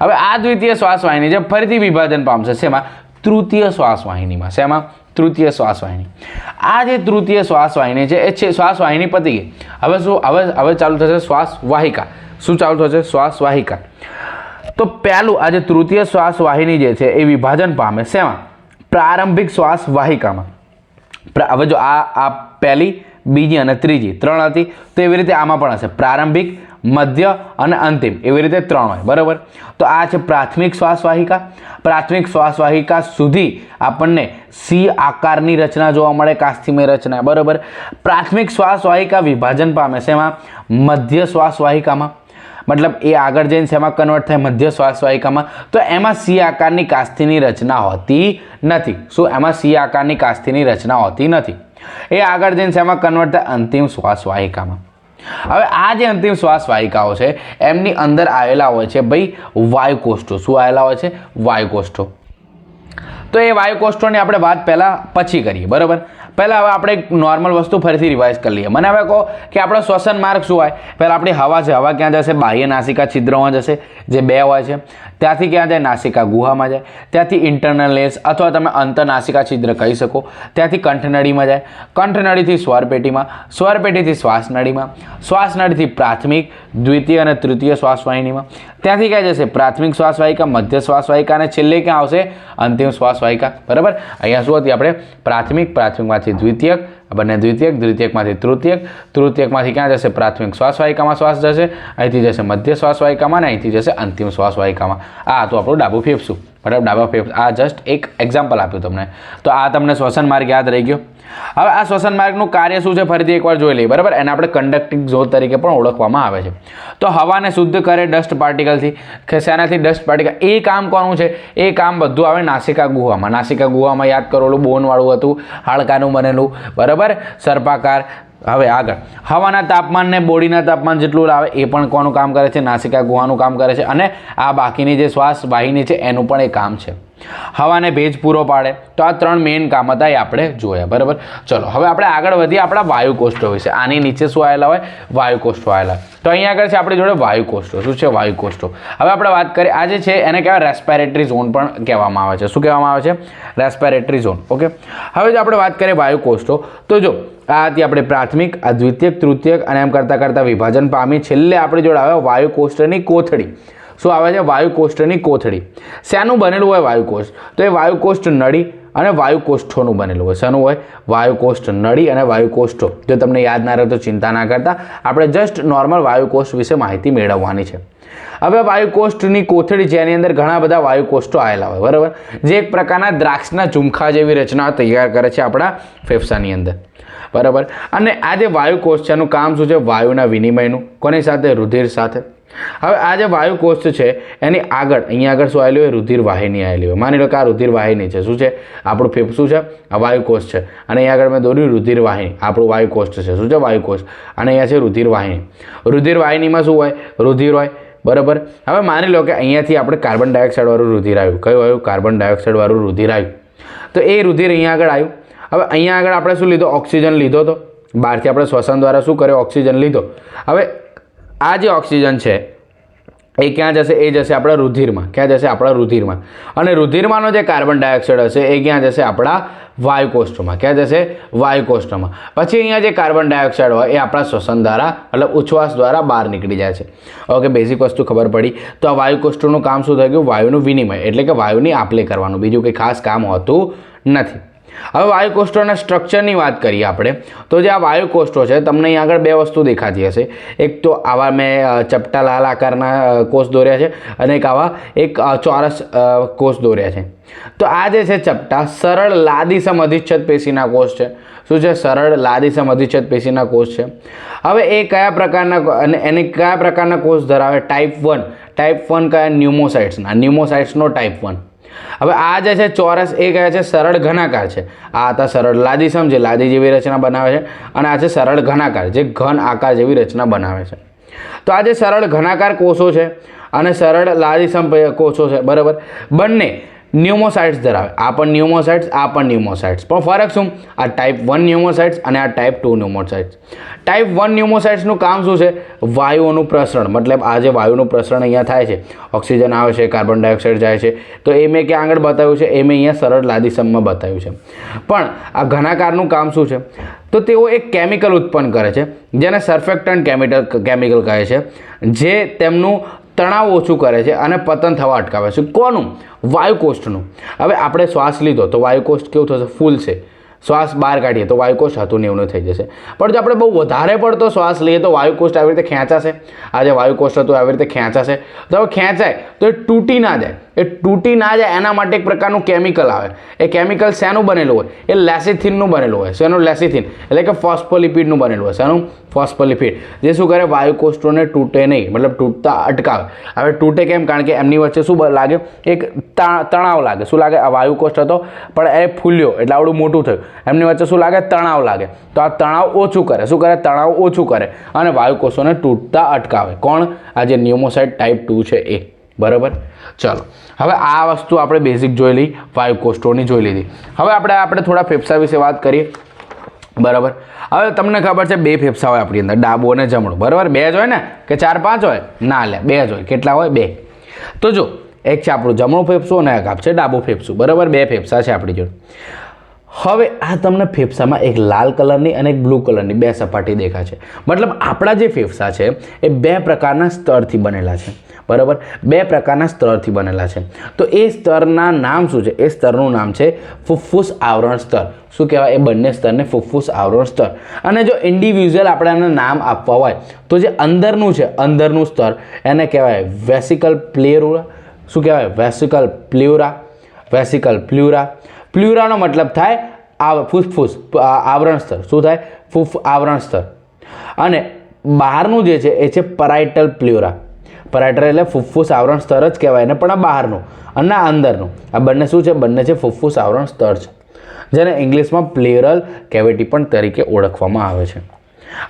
હવે આ દ્વિતીય શ્વાસ વાહિની જે ફરીથી વિભાજન પામશે. શેમાં? તૃતીય શ્વાસ વાહિનીમાં. શેમાં? તૃતીય શ્વાસ વાહિની. આ જે તૃતીય શ્વાસ વાહિની છે એ છે શ્વાસ વાહિની પતી ગઈ. હવે શું? હવે ચાલુ થશે શ્વાસ વાહિકા. શું ચાલુ થશે? શ્વાસ વાહિકા. તો પહેલું આ જે તૃતીય શ્વાસ વાહિની જે છે એ વિભાજન પામે. શેમાં? પ્રારંભિક શ્વાસ વાહિકામાં. હવે જો આ પહેલી, બીજી અને ત્રીજી 3 હતી, તો એવી રીતે આમાં પણ હશે. પ્રારંભિક, મધ્ય અને અંતિમ, એવી રીતે 3 હોય, બરાબર? તો આ છે પ્રાથમિક શ્વાસ વાહિકા. પ્રાથમિક શ્વાસ વાહિકા સુધી આપણને સી આકારની રચના જોવા મળે, કાસ્થિમય રચના, બરાબર? પ્રાથમિક શ્વાસ વાહિકા વિભાજન પામે. શેમાં? મધ્ય શ્વાસ વાહિકામાં. મતલબ એ આગળ જઈને શેમાં કન્વર્ટ થાય? મધ્ય શ્વાસ વાહિકામાં. તો એમાં સી આકારની કાસ્થિની રચના હોતી નથી. શું? એમાં સી આકારની કાસ્થિની રચના હોતી નથી. એ આગળ જઈને શેમાં કન્વર્ટ થાય? અંતિમ શ્વાસ વાહિકામાં. હવે આ જે અંતિમ શ્વાસ વાહિકાઓ છે એમની અંદર આવેલા હોય છે ભાઈ વાયુકોષ્ઠો. શું આવેલા હોય છે? વાયુકોષ્ઠો. તો એ વાયુકોષ્ઠોની આપણે વાત પછી કરીએ, બરાબર? પહેલાં હવે આપણે એક નોર્મલ વસ્તુ ફરીથી રિવાઇઝ કરી લઈએ. મને હવે કહો કે આપણો શ્વસન માર્ગ શું હોય? પહેલાં આપણી હવા છે. હવા ક્યાં જશે? બાહ્ય નાસિકા છિદ્રમાં જશે, જે 2 હોય છે. ત્યાંથી ક્યાં જાય? નાસિકા ગુહામાં જાય. ત્યાંથી ઇન્ટરનલ લેયર્સ અથવા તમે અંતરનાસિકા છિદ્ર કહી શકો. ત્યાંથી કંઠનળીમાં જાય. કંઠનળીથી સ્વરપેટીમાં. સ્વરપેટીથી શ્વાસનળીમાં. શ્વાસનળીથી પ્રાથમિક, દ્વિતીય અને તૃતીય શ્વાસ વાહિનીમાં. ત્યાંથી ક્યાં જશે? પ્રાથમિક શ્વાસ વાહિકા, મધ્ય શ્વાસ વાહિકા અને છેલ્લે ક્યાં આવશે? અંતિમ શ્વાસ વાહિકા, બરાબર? અહીંયા શું હતી આપણે? પ્રાથમિકમાંથી દ્વિતીયક, બંને દ્વિતીયકમાંથી તૃતીયકમાંથી ક્યાં જશે? પ્રાથમિક શ્વાસ વાહિકામાં શ્વાસ જશે. અહીંથી જશે મધ્ય શ્વાસ વાહિકામાં અને અહીંથી જશે અંતિમ શ્વાસ વાહિકામાં. આ હતું આપણું ડાબું ફેફસું, બરાબર? ડાબા ફેફસું. આ જસ્ટ એક એક્ઝામ્પલ આપ્યું તમને. તો આ તમને શ્વસન માર્ગ યાદ રહી ગયો. હવે આ શ્વસન માર્ગનું કાર્ય શું છે ફરીથી એકવાર જોઈ લઈએ, બરાબર? એને આપણે કંડક્ટિંગ ઝોન તરીકે પણ ઓળખવામાં આવે છે. તો હવાને શુદ્ધ કરે ડસ્ટ પાર્ટિકલથી. શેનાથી? Dust particle. એ કામ કોનું છે? એ કામ બધું આવે નાસિકા ગુહામાં. નાસિકા ગુહામાં યાદ કરો, ઓલું બોનવાળું હતું, હાડકાનું બનેલું, બરાબર? સર્પાકાર. હવે આગળ હવાના તાપમાનને બોડીના તાપમાન જેટલું આવે એ પણ કોનું કામ કરે છે? નાસિકા ગુહાનું કામ કરે છે. અને આ બાકીની જે શ્વાસ વાહિની છે એનું પણ એ કામ છે. હવાને ભેજ પૂરો પાડે. તો આ 3 મેઇન કામ હતા, એ આપણે જોયા, બરાબર? ચલો હવે આપણે આગળ વધીએ આપણા વાયુકોષ્ઠો વિશે. આની નીચે શું આવેલા હોય? વાયુકોષ્ઠો આવેલા. તો અહીંયા આગળ છે આપણી જોડે વાયુકોષ્ઠો. શું છે? વાયુકોષ્ઠો. હવે આપણે વાત કરીએ, આ જે છે એને કહેવાય રેસ્પિરેટરી ઝોન પણ કહેવામાં આવે છે. શું કહેવામાં આવે છે? Respiratory zone. ઓકે, હવે જો આપણે વાત કરીએ વાયુકોષ્ઠો, તો જો આ હતી આપણે પ્રાથમિક, આ દ્વિતીયક, તૃતીયક અને એમ કરતાં વિભાજન પામી. છેલ્લે આપણી જોડે આવે વાયુકોષ્ઠની કોથળી. શું આવે છે? વાયુકોષ્ઠની કોથળી. શેનું બનેલું હોય વાયુકોષ્ઠ? તો એ વાયુકોષ્ઠ નળી અને વાયુકોષ્ઠોનું બનેલું હોય. શેનું હોય? વાયુકોષ્ઠ નળી અને વાયુકોષ્ઠો. જો તમને યાદ ના રહે તો ચિંતા ના કરતા, આપણે જસ્ટ નોર્મલ વાયુકોષ્ઠ વિશે માહિતી મેળવવાની છે. હવે વાયુકોષ્ઠની કોથળી જેની અંદર ઘણા બધા વાયુકોષ્ઠો આવેલા હોય, બરાબર, જે એક પ્રકારના દ્રાક્ષના ઝુમખા જેવી રચના તૈયાર કરે છે આપણા ફેફસાની અંદર, બરાબર. અને આ જે વાયુકોષ્ઠ છે એનું કામ શું છે? વાયુના વિનિમયનું. કોની સાથે? રુધિર સાથે. હવે આ જે વાયુકોષ્ઠ છે એની આગળ અહીંયા આગળ શું આવેલું હોય? રુધિર વાહિની આવેલી હોય. માની લો કે આ રુધિર વાહિની છે. શું છે? આપણું ફેફસું છે, આ વાયુકોષ્ઠ છે, અને અહીંયા આગળ મેં દોર્યું રુધિર વાહિની. આપણું વાયુકોષ્ઠ છે. શું છે? વાયુકોષ્ઠ. અને અહીંયા છે રુધિર વાહિની. રુધિર વાહિનીમાં શું હોય? રુધિર હોય, બરાબર. હવે માની લો કે અહીંયાથી આપણે કાર્બન ડાયોક્સાઇડ વાળું રુધિર આવ્યું. કયું આવ્યું? કાર્બન ડાયોક્સાઇડ વાળું રુધિર આવ્યું. તો એ રુધિર અહીંયા આગળ આવ્યું. હવે અહીંયા આગળ આપણે શું લીધો? ઓક્સિજન લીધો. તો બહારથી આપણે શ્વસન દ્વારા શું કર્યો? ઓક્સિજન લીધો. હવે આ જે ઓક્સિજન છે એ ક્યાં જશે? એ જશે આપણા રુધિરમાં. ક્યાં જશે? આપણા રુધિરમાં. અને રુધિરમાંનો જે કાર્બન ડાયોક્સાઇડ હશે એ ક્યાં જશે? આપણા વાયુકોષ્ઠમાં. ક્યાં જશે? વાયુકોષ્ઠમાં. પછી અહીંયા જે કાર્બન ડાયોક્સાઇડ હોય એ આપણા શ્વસન દ્વારા મતલબ ઉચ્છ્વાસ દ્વારા બહાર નીકળી જાય છે. ઓકે, બેઝિક વસ્તુ ખબર પડી. તો આ વાયુકોષ્ઠનું કામ શું થઈ ગયું? વાયુનું વિનિમય, એટલે કે વાયુની આપ-લે કરવાનું. બીજું કંઈ ખાસ કામ હોતું નથી. હવે વાયુકોષ્ઠોના સ્ટ્રક્ચરની વાત કરીએ આપણે, તો જે આ વાયુકોષ્ઠો છે તમને અહીં આગળ બે વસ્તુ દેખાતી હશે. એક તો આવા મેં ચપટા લાલ આકારના કોષ દોર્યા છે, અને એક ચોરસ કોષ દોર્યા છે. તો આ જે છે ચપટા સરળ લાદીસમ અધિચ્છદ પેશીના કોષ છે. શું છે? સરળ લાદીસમ અધિચ્છદ પેશીના કોષ છે. હવે એ કયા પ્રકારના અને એને કયા પ્રકારના કોષ ધરાવે? ટાઈપ 1. ટાઈપ 1 કયા? ન્યુમોસાઇટ્સના. ન્યુમોસાઇટ્સનો ટાઈપ 1. હવે આ જે છે ચોરસ એ કહે છે સરળ ઘનાકાર છે. આ હતા સરળ લાદીસમ જે લાદી જેવી રચના બનાવે છે, અને આ છે સરળ ઘનાકાર જે ઘન આકાર જેવી રચના બનાવે છે. તો આ જે સરળ ઘનાકાર કોષો છે અને સરળ લાદીસમ કોષો છે, બરાબર, બંને ન્યુમોસાઇટ્સ ધરાવે. આ પણ ન્યુમોસાઇટ્સ, આ પણ ન્યુમોસાઇટ્સ. પણ ફરક શું? આ ટાઈપ 1 ન્યુમોસાઇટ્સ અને આ ટાઈપ 2 ન્યુમોસાઇટ્સ. ટાઈપ 1 ન્યુમોસાઇટ્સનું કામ શું છે? વાયુઓનું પ્રસરણ. મતલબ આ જે વાયુનું પ્રસરણ અહીંયા થાય છે, ઓક્સિજન આવે છે, કાર્બન ડાયોક્સાઇડ જાય છે, તો એ મેં ક્યાં આગળ બતાવ્યું છે? એ મેં અહીંયા સરળ લાદીસમમાં બતાવ્યું છે. પણ આ ઘનાકારનું કામ શું છે? તો તેઓ એક કેમિકલ ઉત્પન્ન કરે છે જેને સર્ફેક્ટન્ટ કેમિકલ કહે છે, જે તેમનું તણાવ ઓછું કરે છે અને પતન થવા અટકાવે છે. કોનું? વાયુકોષ્ઠનું. હવે આપણે શ્વાસ લીધો તો વાયુકોષ્ઠ કેવું થશે? ફૂલ છે. શ્વાસ બહાર કાઢીએ તો વાયુકોષ્ઠ હતું ને એવું થઈ જશે. પણ જો આપણે બહુ વધારે પડતો શ્વાસ લઈએ તો વાયુકોષ્ઠ આવી રીતે ખેંચાશે. આ જે વાયુકોષ્ઠ હતું આવી રીતે ખેંચાશે. તો હવે ખેંચાય તો એ તૂટી ના જાય. એ તૂટી ના જાય એના માટે એક પ્રકારનું કેમિકલ આવે. એ કેમિકલ શેનું બનેલું હોય? એ લેસિથિનનું બનેલું હોય. શેનું? લેસિથિન, એટલે કે ફોસ્ફોલિપિડનું બનેલું હોય. શેનું? ફોસ્ફોલિપિડ. જે શું કરે? વાયુકોષ્ઠોને તૂટે નહીં, મતલબ તૂટતા અટકાવે. હવે તૂટે કેમ? કારણ કે એમની વચ્ચે શું લાગે? એક તણાવ લાગે. શું લાગે? આ વાયુકોષ્ઠ હતો પણ એ ફૂલ્યો એટલે આવડું મોટું થયું. એમની વચ્ચે શું લાગે? તણાવ લાગે. તો આ તણાવ ઓછું કરે. શું કરે? તણાવ ઓછું કરે અને વાયુકોષોને તૂટતા અટકાવે. કોણ? આ જે ન્યુમોસાઇટ ટાઈપ 2 છે એ, બરાબર. ચલો, હવે આ વસ્તુ આપણે બેઝિક જોઈ લઈ, વાયુકોષ્ઠોની જોઈ લીધી. હવે આપણે થોડા ફેફસા વિશે વાત કરીએ, બરાબર. હવે તમને ખબર છે બે ફેફસા હોય આપણી અંદર, ડાબું અને જમણું, બરાબર. બે જ હોય ને કે 4-5 હોય? ના લે, બે જ હોય. કેટલા હોય? બે. તો જો એક છે આપણું જમણું ફેફસું અને એક છે ડાબું ફેફસું, બરાબર. બે ફેફસા છે આપણી જોડે. હવે આ તમને ફેફસામાં એક લાલ કલરની અને એક બ્લુ કલરની બે સપાટી દેખાય છે. મતલબ આપણા જે ફેફસા છે એ બે પ્રકારના સ્તરથી બનેલા છે, બરાબર. બે પ્રકારના સ્તરથી બનેલા છે. તો એ સ્તરના નામ શું છે? એ સ્તરનું નામ છે ફુફ્ફુસ આવરણ સ્તર. શું કહેવાય? એ બંને સ્તરને ફુફ્ફુસ આવરણ સ્તર. અને જો ઇન્ડિવિજ્યુઅલ આપણે એને નામ આપવા હોય તો જે અંદરનું છે, અંદરનું સ્તર, એને કહેવાય વેસિકલ પ્લેયુરા. શું કહેવાય? વેસિકલ પ્લ્યુરા. વેસિકલ પ્લ્યુરા. પ્લ્યુરાનો મતલબ થાય ફુફ્ફુસ આવરણ સ્તર. શું થાય? આવરણ સ્તર. અને બહારનું જે છે એ છે પરાઇટલ પ્લ્યુરા. પરાઇટલ એટલે ફુફ્ફુસ આવરણ સ્તર જ કહેવાય ને, પણ આ બહારનું અને આ અંદરનું, આ બંને શું છે? બંને છે ફુફ્ફુસ આવરણ સ્તર છે, જેને ઇંગ્લિશમાં પ્લેરલ કેવિટી પણ તરીકે ઓળખવામાં આવે છે.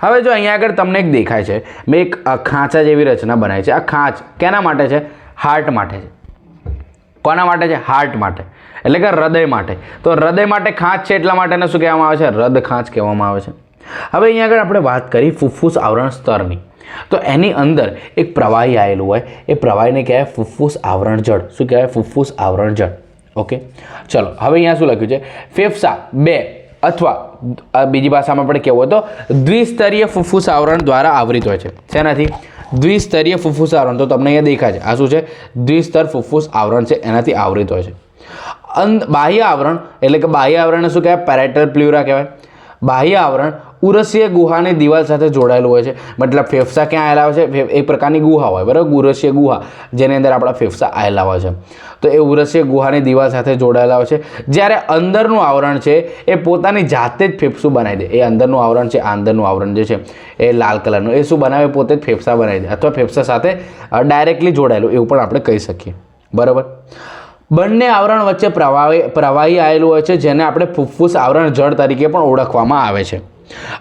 હવે જો અહીંયા આગળ તમને એક દેખાય છે, મેં એક ખાંચા જેવી રચના બનાવી છે. આ ખાંચ કેના માટે છે? હાર્ટ માટે છે. કોના માટે છે? હાર્ટ માટે, એટલે કે હૃદય માટે. તો હૃદય માટે ખાંચ છે એટલા માટે શું કહેવામાં આવે છે? હૃદ ખાંચ કહેવામાં આવે છે. હવે અહીંયા આગળ આપણે વાત કરી ફુફ્ફુસ આવરણ સ્તરની. તો એની અંદર એક પ્રવાહી આવેલું હોય, એ પ્રવાહીને કહેવાય ફુફ્ફુસ આવરણ જળ. શું કહેવાય? ફુફ્ફુસ આવરણ જળ. ઓકે, ચલો હવે અહીંયા શું લખ્યું છે? ફેફસા બે અથવા બીજી ભાષામાં આપણે કહેવું હોય તો દ્વિસ્તરીય ફુફ્ફુસ આવરણ દ્વારા આવૃત હોય છે. શેનાથી? દ્વિસ્તરીય ફુફ્ફુસ આવરણ, તો તમને અહીંયા દેખાય છે આ શું છે? દ્વિસ્તર ફુફ્ફુસ આવરણ છે, એનાથી આવૃત હોય છે. બાહ્ય આવરણ એટલે કે બાહ્ય આવરણને શું કહેવાય? પેરાઇટલ પ્લ્યુરા કહેવાય. બાહ્ય આવરણ ઉરસીય ગુહાની દિવાલ સાથે જોડાયેલું હોય છે. મતલબ ફેફસા ક્યાં આવેલા હોય છે? એક પ્રકારની ગુહા હોય, બરાબર, ઉરસીય ગુહા, જેની અંદર આપણા ફેફસા આવેલા હોય છે. તો એ ઉરસીય ગુહાની દિવાલ સાથે જોડાયેલા હોય છે. જ્યારે અંદરનું આવરણ છે એ પોતાની જાતે જ ફેફસું બનાવી દે. એ અંદરનું આવરણ છે, આ અંદરનું આવરણ જે છે એ લાલ કલરનું, એ શું બનાવે? પોતે જ ફેફસા બનાવી દે, અથવા ફેફસા સાથે ડાયરેક્ટલી જોડાયેલું એવું પણ આપણે કહી શકીએ, બરાબર. બંને આવરણ વચ્ચે પ્રવાહી આવેલું હોય છે, જેને આપણે ફુફ્ફુસ આવરણ જળ તરીકે પણ ઓળખવામાં આવે છે.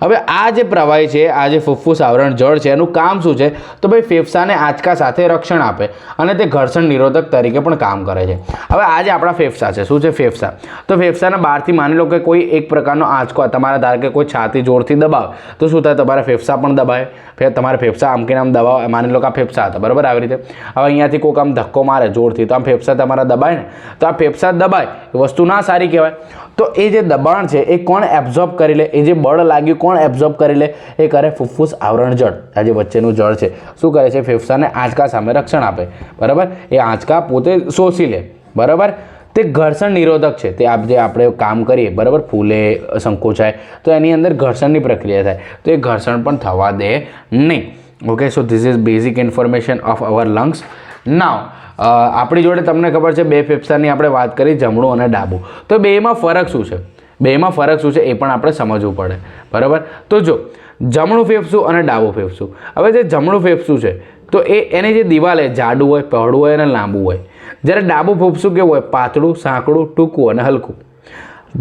હવે આ જે પ્રવાહી છે, આ જે ફુફ્ફુસ આવરણ જળ છે, એનું કામ શું છે? તો ભાઈ ફેફસાને આંચકા સાથે રક્ષણ આપે અને તે ઘર્ષણ નિરોધક તરીકે પણ કામ કરે છે. હવે આ જે આપણા ફેફસા છે, શું છે? ફેફસા. તો ફેફસાના બહારથી માની લો કે કોઈ એક પ્રકારનો આંચકો તમારા ધારો કે કોઈ છાતી જોરથી દબાવે તો શું થાય? તમારા ફેફસા પણ દબાય. તમારા ફેફસા આમ કે આમ દબાવે, માની લો કે આ ફેફસા હતા, બરાબર, આવી રીતે. હવે અહીંયાથી કોઈક આમ ધક્કો મારે જોરથી, તો આમ ફેફસા તમારા દબાય ને, તો આ ફેફસા દબાય, એ વસ્તુ ના સારી કહેવાય. તો એ જે દબાણ છે એ કોણ એબ્ઝોર્બ કરી લે? એ જે બળ લાગ્યું કોણ એબ્ઝોર્બ કરી લે? એ કરે ફુફ્ફુસ આવરણ જળ. આ જે વચ્ચેનું જળ છે શું કરે છે? ફેફસાને આંચકા સામે રક્ષણ આપે, બરાબર. એ આંચકા પોતે શોષી લે, બરાબર. તે ઘર્ષણ નિરોધક છે. તે જે આપણે કામ કરીએ, બરાબર, ફૂલે, સંકોચાય, તો એની અંદર ઘર્ષણની પ્રક્રિયા થાય, તો એ ઘર્ષણ પણ થવા દે નહીં. Okay, so this is basic information of our lungs. Now આપણી જોડે તમને ખબર છે બે ફેફસાની આપણે વાત કરી, જમણું અને ડાબું. તો બેમાં ફરક શું છે? બેમાં ફરક શું છે એ પણ આપણે સમજવું પડે, બરાબર. તો જો જમણું ફેફસું અને ડાબું ફેફસું. હવે જે જમણું ફેફસું છે તો એની જે દિવાલ હોય જાડું હોય, પહોળું હોય અને લાંબુ હોય. જ્યારે ડાબું ફેફસું કેવું હોય? પાતળું, સાંકડું, ટૂંકું અને હલકું.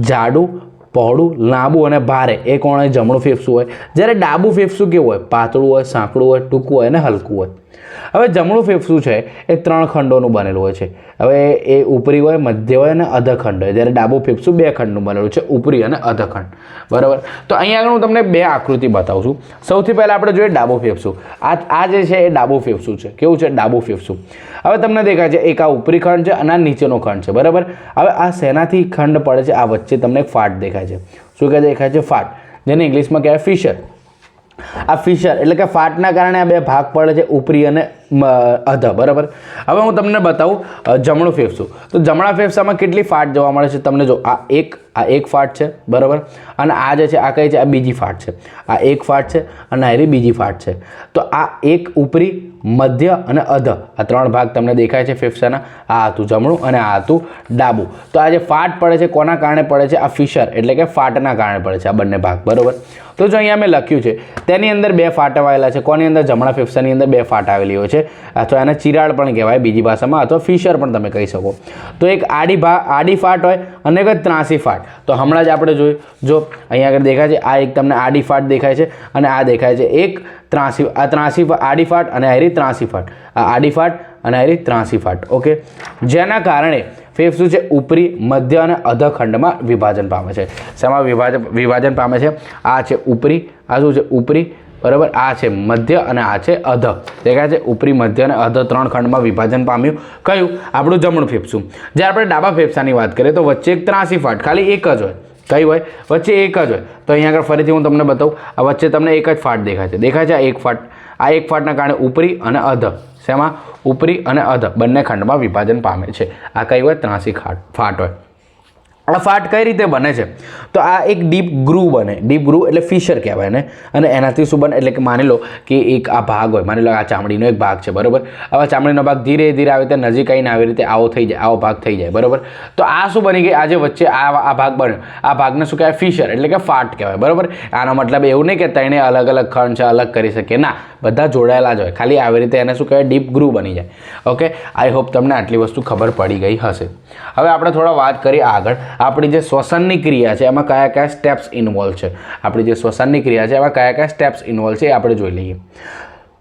જાડું, પહોળું, લાંબુ અને ભારે, એ કોણ હોય? જમણું ફેફસું હોય. જ્યારે ડાબું ફેફસું કેવું હોય? પાતળું હોય, સાંકડું હોય, ટૂંકું હોય અને હલકું હોય. હવે જમણું ફેફસું છે એ 3 ખંડોનું બનેલું હોય છે. હવે એ ઉપરી હોય, મધ્ય હોય અને અધખંડ હોય. જ્યારે ડાબું ફેફસું 2 ખંડનું બનેલું છે, ઉપરી અને અધખંડ, બરાબર. તો અહીંયા આગળ હું તમને 2 આકૃતિ બતાવું છું. સૌથી પહેલાં આપણે જોઈએ ડાબું ફેફસું. આ જે છે એ ડાબું ફેફસું છે. કેવું છે? ડાબું ફેફસું. હવે તમને દેખાય છે એક આ ઉપરી ખંડ છે અને આ નીચેનો ખંડ છે, બરાબર. હવે આ શેનાથી ખંડ પડે છે? આ વચ્ચે તમને એક ફાટ દેખાય છે. શું કે દેખાય છે? ફાટ, જેને ઇંગ્લિશમાં કહેવાય ફિશર. આ ફિશર એટલે કે ફાટના કારણે આ 2 ભાગ પડે છે, ઉપરી અને અધ, બરાબર. હવે હું તમને બતાવું જમણું ફેફસું. તો જમણા ફેફસામાં કેટલી ફાટ જોવા મળે છે? તમને જો આ એક ફાટ છે, બરાબર. અને આ જે છે આ કઈ છે? આ બીજી ફાટ છે. આ એક ફાટ છે અને આ બીજી ફાટ છે. તો આ એક ઉપરી, મધ્ય અને અધ, આ 3 ભાગ તમને દેખાય છે ફેફસાના. આ હતું જમણું અને આ હતું ડાબું. તો આ જે ફાટ પડે છે કોના કારણે પડે છે? આ ફિશર એટલે કે ફાટના કારણે પડે છે આ બંને ભાગ, બરાબર. તો જો અહીંયા મેં લખ્યું છે તેની અંદર 2 ફાટ આવેલા છે. કોની અંદર? જમણા ફેફસાની અંદર 2 ફાટ આવેલી હોય છે, અથવા એને ચિરાડ પણ કહેવાય બીજી ભાષામાં, અથવા ફિશર પણ તમે કહી શકો. તો એક આડી ફાટ હોય અને એક ત્રાંસી ફાટ. તો હમણાં જ આપણે જોયું, જો અહીંયા આગળ દેખાય છે આ એક તમને આડી ફાટ દેખાય છે અને આ દેખાય છે એક ત્રાંસી. આ ત્રાંસી આડી ફાટ અને આ ત્રાંસી ફાટ. આ આડી ફાટ અને આ ત્રાંસી ફાટ. ઓકે, જેના કારણે ફેફસું છે ઉપરી, મધ્ય અને અધખંડમાં વિભાજન પામે છે. શેમાં વિભાજન પામે છે? આ છે ઉપરી, આ શું છે? ઉપરી, બરાબર. આ છે મધ્ય અને આ છે અધ. દેખાય છે? ઉપરી, મધ્ય અને અધ 3 ખંડમાં વિભાજન પામ્યું. કયું? આપણું જમણું ફેફસું. જ્યારે આપણે ડાબા ફેફસાની વાત કરીએ તો વચ્ચે એક ત્રાંસી ફાટ ખાલી એક જ હોય. કઈ હોય? વચ્ચે એક જ હોય. તો અહીંયા આગળ ફરીથી હું તમને બતાવું. આ વચ્ચે તમને એક જ ફાટ દેખાય છે. દેખાય છે? આ એક ફાટ. આ એક ફાટના કારણે ઉપરી અને અધ, શેમાં? ઉપરી અને અધ બંને ખંડમાં વિભાજન પામે છે. આ કઈ હોય? ત્રાંસી ફાટ હોય. આ ફાટ કઈ રીતે બને છે? તો આ એક ડીપ ગ્રુવ બને. ડીપ ગ્રુવ એટલે ફિશર કહેવાય ને. અને એનાથી શું બને? એટલે કે માની લો કે એક આ ભાગ હોય, માની લો આ ચામડીનો એક ભાગ છે, બરાબર. હવે ચામડીનો ભાગ ધીરે ધીરે આવી રીતે નજીક આવીને આવી રીતે આવો થઈ જાય, આવો ભાગ થઈ જાય, બરાબર. તો આ શું બની ગઈ? આ જે વચ્ચે આ ભાગ બન્યો, આ ભાગને શું કહેવાય? ફિશર એટલે કે ફાટ કહેવાય, બરાબર. આનો મતલબ એવું નહીં કે તેને અલગ અલગ ખંડ છે, અલગ કરી શકીએ, ના, બધા જોડાયેલા જ હોય. ખાલી આવી રીતે એને શું કહેવાય? ડીપ ગ્રુવ બની જાય. ઓકે, આઈ હોપ તમને આટલી વસ્તુ ખબર પડી ગઈ હશે. હવે આપણે થોડા વાત કરીએ આગળ. આપણી જે શ્વસનની ક્રિયા છે એમાં કયા કયા સ્ટેપ્સ ઇન્વોલ્વ છે? આપણી જે શ્વસનની ક્રિયા છે એમાં કયા કયા સ્ટેપ્સ ઇન્વોલ્વ છે એ આપણે જોઈ લઈએ.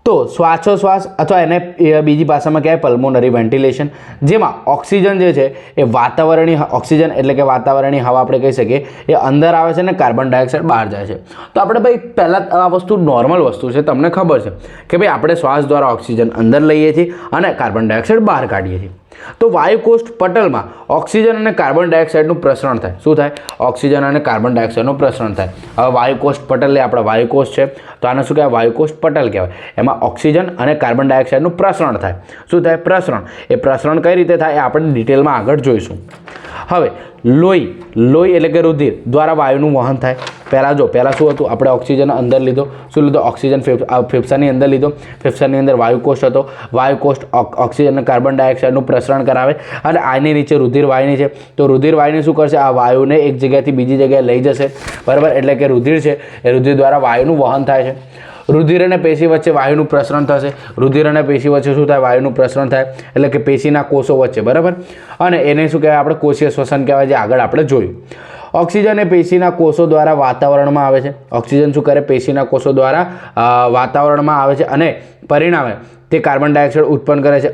તો શ્વાસોશ્વાસ અથવા એને બીજી ભાષામાં કહેવાય પલ્મોનરી વેન્ટિલેશન, જેમાં ઓક્સિજન જે છે એ વાતાવરણીય ઓક્સિજન એટલે કે વાતાવરણીય હવા આપણે કહી શકીએ એ અંદર આવે છે અને કાર્બન ડાયોક્સાઇડ બહાર જાય છે. તો આપણે ભાઈ પહેલાં આ વસ્તુ નોર્મલ વસ્તુ છે, તમને ખબર છે કે ભાઈ આપણે શ્વાસ દ્વારા ઓક્સિજન અંદર લઈએ છીએ અને કાર્બન ડાયોક્સાઇડ બહાર કાઢીએ છીએ. તો વાયુકોષ્ઠ પટલમાં ઓક્સિજન અને કાર્બન ડાયોક્સાઇડનું પ્રસરણ થાય. શું થાય? ઓક્સિજન અને કાર્બન ડાયોક્સાઇડનું પ્રસરણ થાય. હવે વાયુકોષ્ઠ પટલ એ આપણા વાયુકોષ છે, તો આને શું કહેવાય? વાયુકોષ્ઠ પટલ કહેવાય. એમાં ઓક્સિજન અને કાર્બન ડાયોક્સાઇડનું પ્રસરણ થાય. શું થાય? પ્રસરણ. એ પ્રસરણ કઈ રીતે થાય એ આપણે ડિટેલમાં આગળ જોઈશું. હવે લોહી એટલે કે રુધિર દ્વારા વાયુનું વહન થાય. પહેલાં શું હતું? આપણે ઓક્સિજન અંદર લીધો. શું લીધો? ઓક્સિજન ફેફસાની અંદર લીધો. ફેફસાની અંદર વાયુકોષ્ઠ હતો. વાયુકોષ્ઠ ઓક્સિજન અને કાર્બન ડાયોક્સાઇડનું પ્રસરણ કરાવે અને આની નીચે રુધિર વાહિની છે. તો રુધિર વાહિની શું કરશે? આ વાયુને એક જગ્યાએથી બીજી જગ્યાએ લઈ જશે. બરાબર? એટલે કે રુધિર છે એ રુધિર દ્વારા વાયુનું વહન થાય છે. રુધિર અને પેશી વચ્ચે વાયુનું પ્રસરણ થશે. રુધિર અને પેશી વચ્ચે શું થાય? વાયુનું પ્રસરણ થાય. એટલે કે પેશીના કોષો વચ્ચે. બરાબર? અને એને શું કહેવાય? આપણે કોષીય શ્વસન કહેવાય, જે આગળ આપણે જોયું. ઓક્સિજન એ પેશીના કોષો દ્વારા વાતાવરણમાં આવે છે. ઓક્સિજન શું કરે? પેશીના કોષો દ્વારા વાતાવરણમાં આવે છે અને પરિણામે તે કાર્બન ડાયોક્સાઇડ ઉત્પન્ન કરે છે.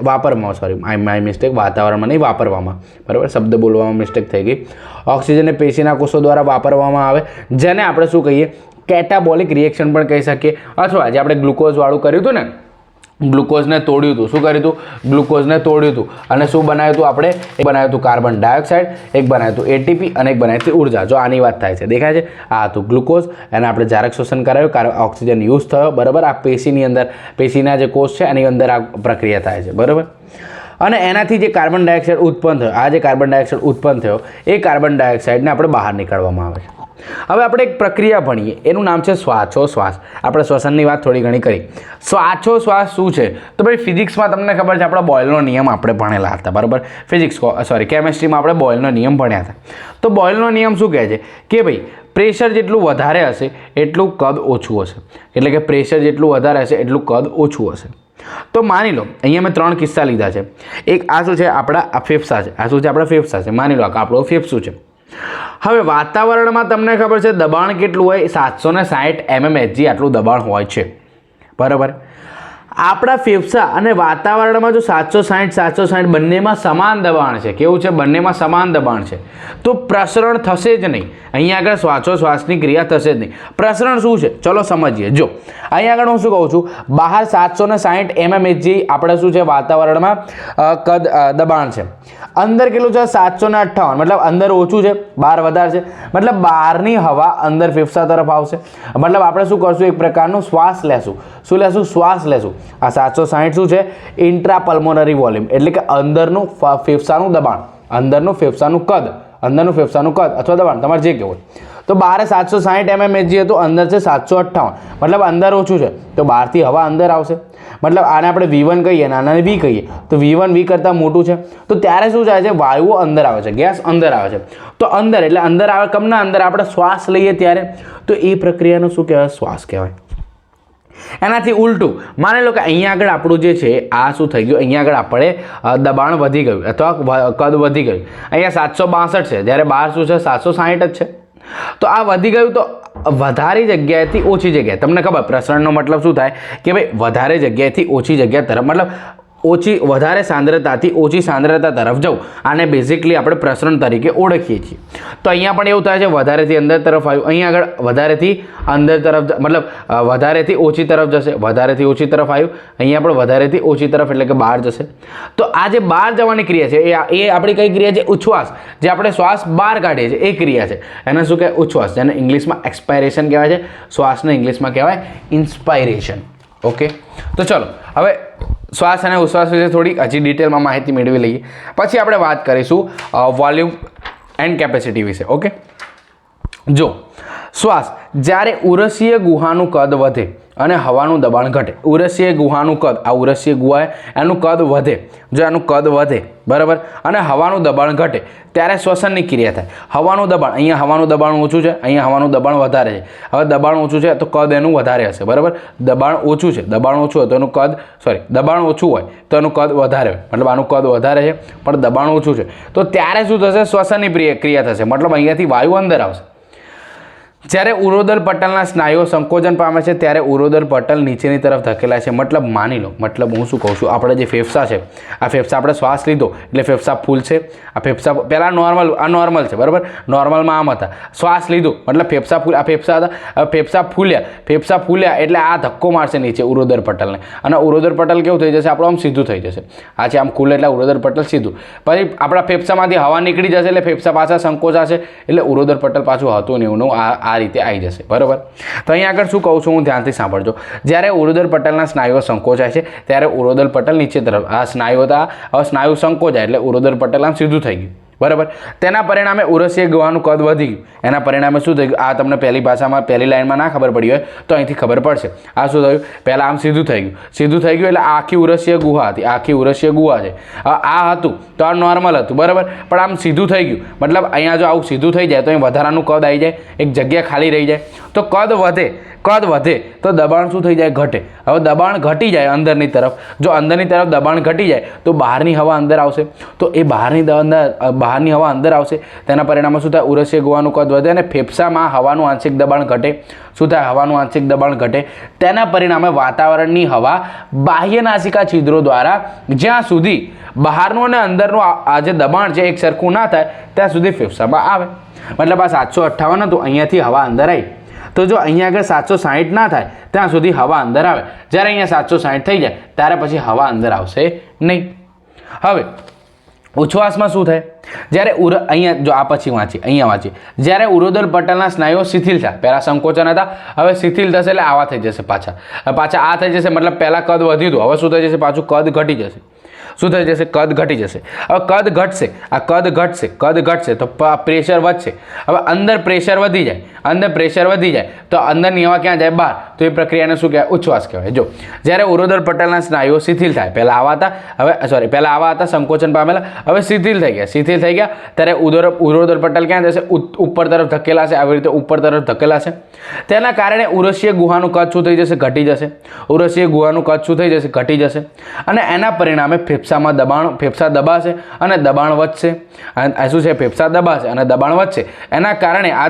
માય મિસ્ટેક, વાતાવરણમાં નહીં, વાપરવામાં. બરાબર? શબ્દ બોલવામાં મિસ્ટેક થઈ ગઈ. ઓક્સિજન એ પેશીના કોષો દ્વારા વાપરવામાં આવે, જેને આપણે શું કહીએ? કેટાબોલિક રિએક્શન પણ કહી શકીએ. અથવા જે આપણે ગ્લુકોઝવાળું કર્યું હતું ને, ગ્લુકોઝને તોડ્યું હતું. શું કર્યું હતું? ગ્લુકોઝને તોડ્યું હતું અને શું બનાવ્યું હતું? આપણે એક બનાવ્યું હતું કાર્બન ડાયોક્સાઇડ, એક બનાવ્યું હતું એટીપી અને એક બનાવી હતી ઉર્જા. જો આની વાત થાય છે, દેખાય છે? આ હતું ગ્લુકોઝ, અને આપણે જારક શોષણ કરાયું, ઓક્સિજન યુઝ થયો. બરાબર? આ પેશીની અંદર, પેશીના જે કોષ છે એની અંદર આ પ્રક્રિયા થાય છે. બરાબર? અને એનાથી જે કાર્બન ડાયોક્સાઇડ ઉત્પન્ન થયો, આ જે કાર્બન ડાયોક્સાઇડ ઉત્પન્ન થયો એ કાર્બન ડાયોક્સાઇડને આપણે બહાર નીકાળવામાં આવે છે. હવે આપણે એક પ્રક્રિયા ભણીએ, એનું નામ છે શ્વાસોશ્વાસ. આપણે શ્વસનની વાત થોડી ઘણી કરી. શ્વાસોશ્વાસ શું છે? તો ભાઈ ફિઝિક્સમાં તમને ખબર છે, આપણા બોયલનો નિયમ આપણે ભણેલા હતા. બરાબર? કેમેસ્ટ્રીમાં આપણે બોયલનો નિયમ ભણ્યા હતા. તો બોયલનો નિયમ શું કહે છે કે ભાઈ પ્રેશર જેટલું વધારે હશે એટલું કદ ઓછું હશે. એટલે કે પ્રેશર જેટલું વધારે હશે એટલું કદ ઓછું હશે. તો માની લો, અહીંયા મેં 3 કિસ્સા લીધા છે. એક આ શું છે? આપણા ફેફસા છે. આ શું છે? આપણા ફેફસા છે. માની લો આ આપણું ફેફસું છે. હવે વાતાવરણમાં તમને ખબર છે દબાણ કેટલું હોય? 760 mmHg આટલું દબાણ હોય છે. બરાબર? આપણા ફેફસા અને વાતાવરણમાં જો 760 બંનેમાં સમાન દબાણ છે. કેવું છે? બંનેમાં સમાન દબાણ છે. તો પ્રસરણ થશે જ નહીં. અહીંયા આગળ શ્વાસોશ્વાસની ક્રિયા થશે જ નહીં. પ્રસરણ શું છે? ચલો સમજીએ. જો અહીંયા આગળ હું શું કહું છું? બહાર 760 mmHg આપણે શું છે? વાતાવરણમાં દબાણ છે. અંદર કેટલું છે? 758. મતલબ અંદર ઓછું છે, બહાર વધારે છે. મતલબ બહારની હવા અંદર ફેફસા તરફ આવશે. મતલબ આપણે શું કરશું? એક પ્રકારનું શ્વાસ લેશું. શું લેશું? શ્વાસ લેશું. આ 760 શું છે? ઇન્ટ્રાપલ્મોનરી વોલ્યુમ, એટલે કે અંદરનું ફેફસાનું દબાણ, અંદરનું ફેફસાનું કદ અથવા દબાણ, તમારે જે કહેવું. તો બહાર 760 mmHg હતું, અંદર છે 758. મતલબ અંદર ઓછું છે, તો બહારથી હવા અંદર આવશે. મતલબ આને આપણે V1 કહીએ અને આને V કહીએ, તો V1 V કરતાં મોટું છે. તો ત્યારે શું થાય છે? વાયુઓ અંદર આવે છે, ગેસ અંદર આવે છે. તો અંદર એટલે અંદર આવે, કમના અંદર આપણે શ્વાસ લઈએ ત્યારે. તો એ પ્રક્રિયાનો શું કહેવાય? શ્વાસ કહેવાય. એનાથી ઉલટું માની લો કે અહીંયા આગળ આપણું જે છે આ શું થઈ ગયું? અહીંયા આગળ આપણે દબાણ વધી ગયું અથવા કદ વધી ગયું. અહીંયા 762 છે, જ્યારે બહાર શું છે? 760 જ છે. તો આ વધી ગયું, તો વધારે જગ્યાએથી ઓછી જગ્યાએ, તમને ખબર પ્રસરણનો મતલબ શું થાય? કે ભાઈ વધારે જગ્યાએથી ઓછી જગ્યા તરફ, મતલબ વધારે સાંદ્રતાથી ઓછી સાંદ્રતા તરફ જવું. આને બેઝિકલી આપણે પ્રસરણ તરીકે ઓળખીએ છીએ. તો અહીંયા પણ એવું થાય છે, વધારેથી અંદર તરફ આવ્યું, અહીંયા આગળ વધારેથી અંદર તરફ, મતલબ વધારેથી ઓછી તરફ જશે, વધારેથી ઓછી તરફ આવ્યું, અહીંયા પણ વધારેથી ઓછી તરફ, એટલે કે બહાર જશે. તો આ જે બહાર જવાની ક્રિયા છે એ આપણી કઈ ક્રિયા છે? ઉચ્છ્વાસ. જે આપણે શ્વાસ બહાર કાઢીએ છીએ એ ક્રિયા છે. એને શું કહેવાય? ઉચ્છ્વાસ. જેને ઇંગ્લિશમાં એક્સપાયરેશન કહેવાય છે. શ્વાસને ઇંગ્લિશમાં કહેવાય ઇન્સ્પાયરેશન. ઓકે, તો ચલો હવે શ્વાસ અને ઉચ્છ્વાસ વિશે થોડી હજી ડિટેલમાં માહિતી મેળવી લઈએ. પછી આપણે વાત કરીશું વોલ્યુમ એન્ડ કેપેસિટી વિશે. ઓકે, જો શ્વાસ જ્યારે ઉરસીય ગુહાનું કદ વધે અને હવાનું દબાણ ઘટે. ઉરસીય ગુહાનું કદ, આ ઉરસીય ગુહા એનું કદ વધે, જો એનું કદ વધે, બરાબર, અને હવાનું દબાણ ઘટે ત્યારે શ્વસનની ક્રિયા થાય. હવાનું દબાણ, અહીંયા હવાનું દબાણ ઓછું છે, અહીંયા હવાનું દબાણ વધારે છે. હવે દબાણ ઓછું છે તો કદ એનું વધારે હશે. બરાબર? દબાણ ઓછું છે, દબાણ ઓછું હોય તો એનું કદ, દબાણ ઓછું હોય તો એનું કદ વધારે હોય. મતલબ આનું કદ વધારે છે પણ દબાણ ઓછું છે, તો ત્યારે શું થશે? શ્વસનની ક્રિયા થશે. મતલબ અહીંયાથી વાયુ અંદર આવશે. જ્યારે ઉરોદર પટલના સ્નાયુઓ સંકોચન પામે છે ત્યારે ઉરોદર પટલ નીચેની તરફ ધકેલાય છે. મતલબ માની લો, મતલબ હું શું કહું છું, આપણે જે ફેફસા છે, આ ફેફસા આપણે શ્વાસ લીધો એટલે ફેફસા ફૂલ છે. આ ફેફસા પહેલાં નોર્મલ છે, બરાબર. નોર્મલમાં આમ હતા, શ્વાસ લીધો મતલબ ફેફસા ફૂલ, આ ફેફસા હતા. હવે ફેફસા ફૂલ્યા એટલે આ ધક્કો મારશે નીચે ઉરોદર પટલને, અને ઉરોદર પટલ કેવું થઈ જશે આપણું, આમ સીધું થઈ જશે. આ છે આમ ખુલે એટલે ઉરોદર પટલ સીધું. પછી આપણા ફેફસામાંથી હવા નીકળી જશે એટલે ફેફસા પાછા સંકોચાશે એટલે ઉરોદર પટલ પાછું હતું ને એવું આ રીતે આવી જશે, બરાબર. તો અહીંયા આગળ શું કહું છું હું, ધ્યાનથી સાંભળજો. જ્યારે ઉરોદર પટલના સ્નાયુઓ સંકોચાય છે ત્યારે ઉરોદર પટલ નીચે તરફ, આ સ્નાયુઓ હતા, હવે સ્નાયુ સંકોચાય એટલે ઉરોદર પટલ આમ સીધું થઈ ગયું, બરાબર. તેના પરિણામે ઉરસીય ગુહાનું કદ વધી ગયું. એના પરિણામે શું થઈ ગયું, આ તમને પહેલી ભાષામાં પહેલી લાઈનમાં ના ખબર પડી હોય તો અહીંથી ખબર પડશે. આ શું થયું, પહેલાં આમ સીધું થઈ ગયું એટલે આખી ઉરસીય ગુહા હતી, આખી ઉરસીય ગુહા છે. આ હતું તો આ નોર્મલ હતું, બરાબર. પણ આમ સીધું થઈ ગયું મતલબ અહીંયા જો આવું સીધું થઈ જાય તો અહીં વધારાનું કદ આવી જાય, એક જગ્યા ખાલી રહી જાય. તો કદ વધે તો દબાણ શું થઈ જાય, ઘટે. હવે દબાણ ઘટી જાય અંદરની તરફ, જો અંદરની તરફ દબાણ ઘટી જાય તો બહારની હવા અંદર આવશે, તો એ બહારની હવા અંદર આવશે. તેના પરિણામે શું થાય, ઉરસીય ગુહાનું કદ વધે અને ફેફસામાં હવાનું આંશિક દબાણ ઘટે. શું થાય, હવાનું આંશિક દબાણ ઘટે. તેના પરિણામે વાતાવરણની હવા બાહ્ય નાસિકા છિદ્રો દ્વારા જ્યાં સુધી બહારનું અને અંદરનું આ જે દબાણ છે એક સરખું ના થાય ત્યાં સુધી ફેફસામાં આવે. મતલબ આ 758 હતું, અહીંયાથી હવા અંદર આવી, તો જો અહીંયા આગળ 760 ના થાય ત્યાં સુધી હવા અંદર આવે. જ્યારે અહીંયા 760 થઈ જાય ત્યારે પછી હવા અંદર આવશે નહીં. હવે ઉચ્છ્વાસમાં શું થાય, જ્યારે અહીંયા જો આ પછી અહીંયા વાંચીએ, જ્યારે ઉરોદર પટલના સ્નાયુઓ શિથિલ થાય, પહેલાં સંકોચન હતા, હવે શિથિલ થશે એટલે આવા થઈ જશે પાછા આ થઈ જશે. મતલબ પહેલાં કદ વધ્યું હતું, હવે શું થઈ જશે, પાછું કદ ઘટી જશે. શું થઈ જશે, કદ ઘટી જશે. હવે કદ ઘટશે તો પ્રેશર વધશે. હવે અંદર પ્રેશર વધી જાય તો અંદરની હવા ક્યાં જાય, બહાર. તો એ પ્રક્રિયાને શું કહેવાય, ઉચ્છ્વાસ કહેવાય. જો જ્યારે ઉરોદર પટલના સ્નાયુઓ શિથિલ થાય, પહેલાં આવા હતા સંકોચન પામેલા, હવે શિથિલ થઈ ગયા ત્યારે ઉરોદર પટલ ક્યાં જશે, ઉપર તરફ ધકેલાશે, આવી રીતે ઉપર તરફ ધકેલાશે. તેના કારણે ઉરસીય ગુહાનું કદ શું થઈ જશે, ઘટી જશે. અને એના પરિણામે ફેફસા દબાશે અને દબાણ વધશે. શું છે, ફેફસા દબાશે અને દબાણ વધશે. એના કારણે આ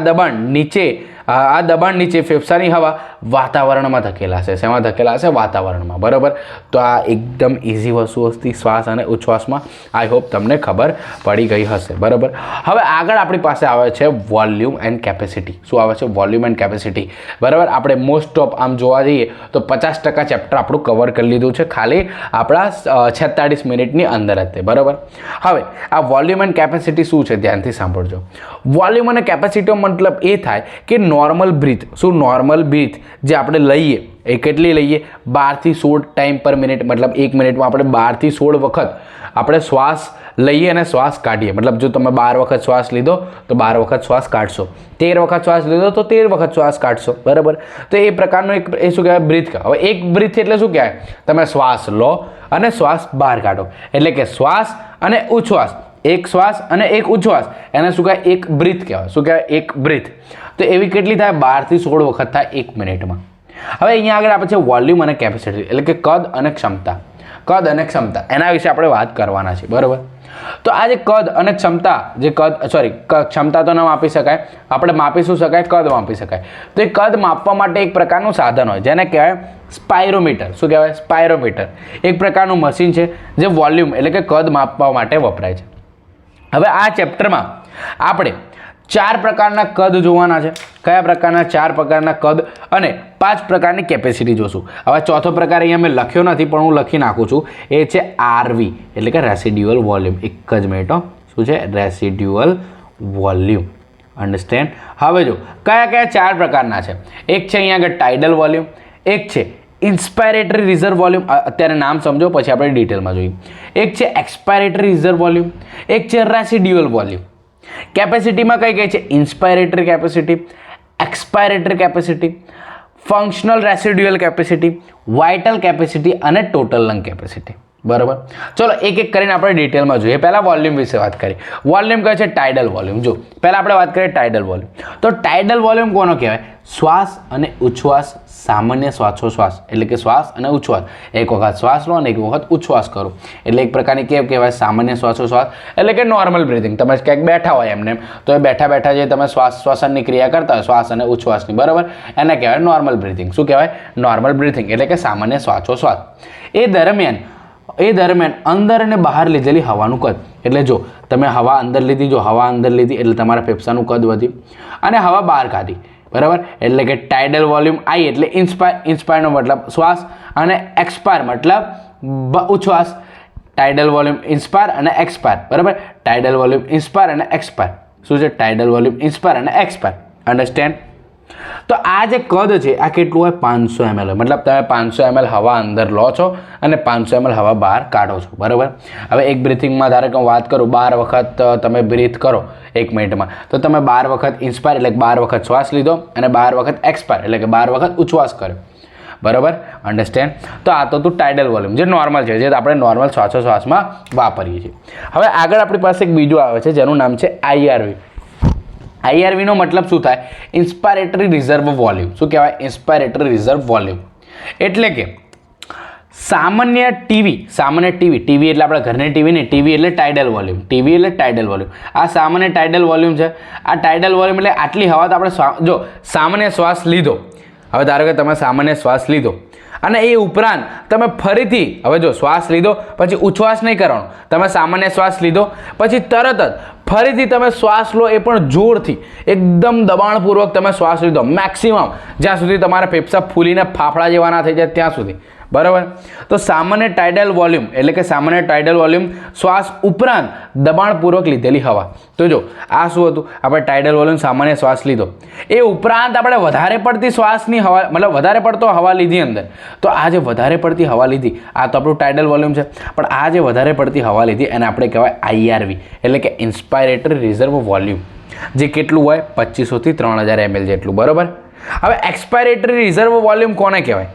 દબાણ નીચે ફેફસાની હવા વાતાવરણમાં ધકેલાશે. શેમાં ધકેલાશે, વાતાવરણમાં, બરાબર. તો આ એકદમ ઇઝી વસ્તુ હતી શ્વાસ અને ઉચ્છ્વાસમાં. આઈ હોપ તમને ખબર પડી ગઈ હશે, બરાબર. હવે આગળ આપણી પાસે આવે છે વોલ્યુમ એન્ડ કેપેસિટી. શું આવે છે, વોલ્યુમ એન્ડ કેપેસિટી, બરાબર. આપણે મોસ્ટ ઓફ આમ જોવા જઈએ તો 50% ચેપ્ટર આપણું કવર કરી લીધું છે ખાલી આપણા 46 મિનિટની અંદર જ તે, બરાબર. હવે આ વોલ્યુમ એન્ડ કેપેસિટી શું છે, ધ્યાનથી સાંભળજો. વોલ્યુમ અને કેપેસિટીનો મતલબ એ થાય કે નોર્મલ બ્રીથ જે આપણે લઈએ એ કેટલી લઈએ, 12 થી 16 ટાઈમ પર મિનિટ. મતલબ 1 મિનિટમાં આપણે 12 થી 16 વખત આપણે શ્વાસ લઈએ અને શ્વાસ કાઢીએ. મતલબ જો તમે 12 વખત શ્વાસ લીધો તો 12 વખત શ્વાસ કાઢશો, 13 વખત શ્વાસ લીધો તો 13 વખત શ્વાસ કાઢશો, બરાબર. તો એ પ્રકારનું એ શું કહેવાય, બ્રીથ કહેવાય. હવે એક બ્રીથ એટલે શું કહેવાય, તમે શ્વાસ લો અને શ્વાસ બહાર કાઢો, એટલે કે શ્વાસ અને ઉચ્છ્વાસ, એક શ્વાસ અને એક ઉચ્છ્વાસ, એને શું કહેવાય, એક બ્રીથ કહેવાય. શું કહેવાય, એક બ્રીથ. તો એવી કેટલી થાય, 12 થી 16 વખત થાય 1 મિનિટમાં. હવે અહીંયા આગળ આપણે છે વોલ્યુમ અને કેપેસિટી, એટલે કે કદ અને ક્ષમતા. એના વિશે આપણે વાત કરવાના છે, બરાબર. તો આ જે કદ અને ક્ષમતા, ક્ષમતા તો ન માપી શકાય, આપણે માપી શું શકાય, કદ માપી શકાય. તો એ કદ માપવા માટે એક પ્રકારનું સાધન હોય જેને કહેવાય સ્પાયરોમીટર. શું કહેવાય, સ્પાયરોમીટર. એક પ્રકારનું મશીન છે જે વોલ્યુમ એટલે કે કદ માપવા માટે વપરાય છે. હવે આ ચેપ્ટરમાં આપણે 4 પ્રકારના કદ જોવાના છે. કયા પ્રકારના, 4 પ્રકારના કદ અને 5 પ્રકારની કેપેસિટી જોશું. હવે ચોથો પ્રકાર અહીંયા મેં લખ્યો નથી પણ હું લખી નાખું છું, એ છે RV એટલે કે રેસિડ્યુઅલ વોલ્યુમ. એક જ મિનિટ, શું છે, રેસિડ્યુઅલ વોલ્યુમ. અન્ડરસ્ટેન્ડ. હવે જો કયા 4 પ્રકારના છે. એક છે અહીંયા આગળ ટાઇડલ વોલ્યુમ, એક છે ઇન્સ્પાયરેટરી રિઝર્વ વોલ્યુમ, અત્યારે નામ સમજો પછી આપણે ડિટેલમાં જોઈએ. એક છે એક્સપાયરેટરી રિઝર્વ વોલ્યુમ, એક છે રેસિડ્યુઅલ વોલ્યુમ. કેપેસિટીમાં કઈ છે, inspiratory capacity, expiratory capacity, functional residual capacity, vital capacity અને ટોટલ લંગ કેપેસિટી. બરાબર, ચલો એક એક કરીને આપણે ડિટેલમાં જોઈએ. પહેલાં વોલ્યુમ વિશે વાત કરીએ. વોલ્યુમ કહે છે ટાઇડલ વોલ્યુમ. જો પહેલાં આપણે વાત કરીએ ટાઇડલ વોલ્યુમ. તો ટાઇડલ વોલ્યુમ કોનો કહેવાય? શ્વાસ અને ઉચ્છ્વાસ, સામાન્ય શ્વાસોશ્વાસ એટલે કે શ્વાસ અને ઉચ્છ્વાસ. એક વખત શ્વાસ લો અને એક વખત ઉચ્છ્વાસ કરો એટલે એક પ્રકારની કેવ કહેવાય સામાન્ય શ્વાસોશ્વાસ એટલે કે નોર્મલ બ્રિથિંગ. તમે ક્યાંક બેઠા હોય એમને તો એ બેઠા બેઠા જે તમે શ્વાસની ક્રિયા કરતા હોય શ્વાસ અને ઉચ્છ્વાસની, બરાબર, એને કહેવાય નોર્મલ બ્રિથિંગ. શું કહેવાય? નોર્મલ બ્રિથિંગ એટલે કે સામાન્ય શ્વાસોશ્વાસ. એ દરમિયાન અંદર અને બહાર લીધેલી હવાનું કદ, એટલે જો તમે હવા અંદર લીધી, જો હવા અંદર લીધી એટલે તમારા ફેફસાનું કદ વધ્યું અને હવા બહાર કાઢી, બરાબર, એટલે કે ટાઇડલ વોલ્યુમ આઈ એટલે ઇન્સ્પાયરનો મતલબ શ્વાસ અને એક્સપાયર મતલબ ઉચ્છ્વાસ. ટાઇડલ વોલ્યુમ ઇન્સ્પાયર અને એક્સપાયર, બરાબર, ટાઇડલ વોલ્યુમ ઇન્સ્પાયર અને એક્સપાયર. શું છે? ટાઇડલ વોલ્યુમ ઇન્સ્પાયર અને એક્સપાયર. અન્ડરસ્ટેન્ડ? તો આ જે કદ છે આ કેટલું હોય? 500 ml હોય. મતલબ તમે 500 ml હવા અંદર લો છો અને 500 ml હવા બહાર કાઢો છો, બરાબર. હવે એક બ્રિથિંગમાં ધારો કે હું વાત કરું 12 વખત તમે બ્રીથ કરો 1 મિનિટમાં, તો તમે 12 વખત ઇન્સ્પાયર એટલે 12 વખત શ્વાસ લીધો અને 12 વખત એક્સપાયર એટલે કે 12 વખત ઉચ્છ્વાસ કર્યો, બરાબર. અન્ડરસ્ટેન્ડ? તો આ તો ટાઇડલ વોલ્યુમ જે નોર્મલ છે, જે આપણે નોર્મલ શ્વાસોશ્વાસમાં વાપરીએ છીએ. હવે આગળ આપણી પાસે એક બીજું આવે છે જેનું નામ છે IRV. IRVનો મતલબ શું થાય? ઇન્સ્પાયરેટરી રિઝર્વ વોલ્યુમ. શું કહેવાય? ઇન્સ્પાયરેટરી રિઝર્વ વોલ્યુમ એટલે કે સામાન્ય ટીવી એટલે આપણા ઘરની ટીવી ને, ટીવી એટલે ટાઇડલ વોલ્યુમ, ટીવી એટલે ટાઇડલ વોલ્યુમ. આ સામાન્ય ટાઇડલ વોલ્યુમ છે. આ ટાઇડલ વોલ્યુમ એટલે આટલી હવા તો આપણે જો સામાન્ય શ્વાસ લીધો, હવે ધારો કે તમે સામાન્ય શ્વાસ લીધો અને એ ઉપરાંત તમે ફરીથી હવે જો શ્વાસ લીધો પછી ઉચ્છ્વાસ નહીં કરવાનો, તમે સામાન્ય શ્વાસ લીધો પછી તરત જ ફરીથી તમે શ્વાસ લો, એ પણ જોરથી એકદમ દબાણપૂર્વક તમે શ્વાસ લીધો મેક્સિમમ જ્યાં સુધી તમારા ફેફસા ફૂલીને ફાફડા જેવા ના થઈ જાય ત્યાં સુધી, બરાબર. તો સામાન્ય ટાઇડલ વોલ્યુમ એટલે કે સામાન્ય ટાઇડલ વોલ્યુમ શ્વાસ ઉપરાંત દબાણપૂર્વક લીધેલી હવા. તો જો આ શું હતું? આપણે ટાઇડલ વોલ્યુમ સામાન્ય શ્વાસ લીધો, એ ઉપરાંત આપણે વધારે પડતી શ્વાસની હવા મતલબ વધારે પડતો હવા લીધી અંદર, તો આ જે વધારે પડતી હવા લીધી આ તો આપણું ટાઇડલ વોલ્યુમ છે. પણ આ જે વધારે પડતી હવા લીધી એને આપણે કહેવાય IRV એટલે કે ઇન્સ્પાયરેટરી રિઝર્વ વોલ્યુમ, જે કેટલું હોય? 2500 થી 3000 ml જેટલું, બરાબર. હવે એક્સપાયરેટરી રિઝર્વ વોલ્યુમ કોને કહેવાય?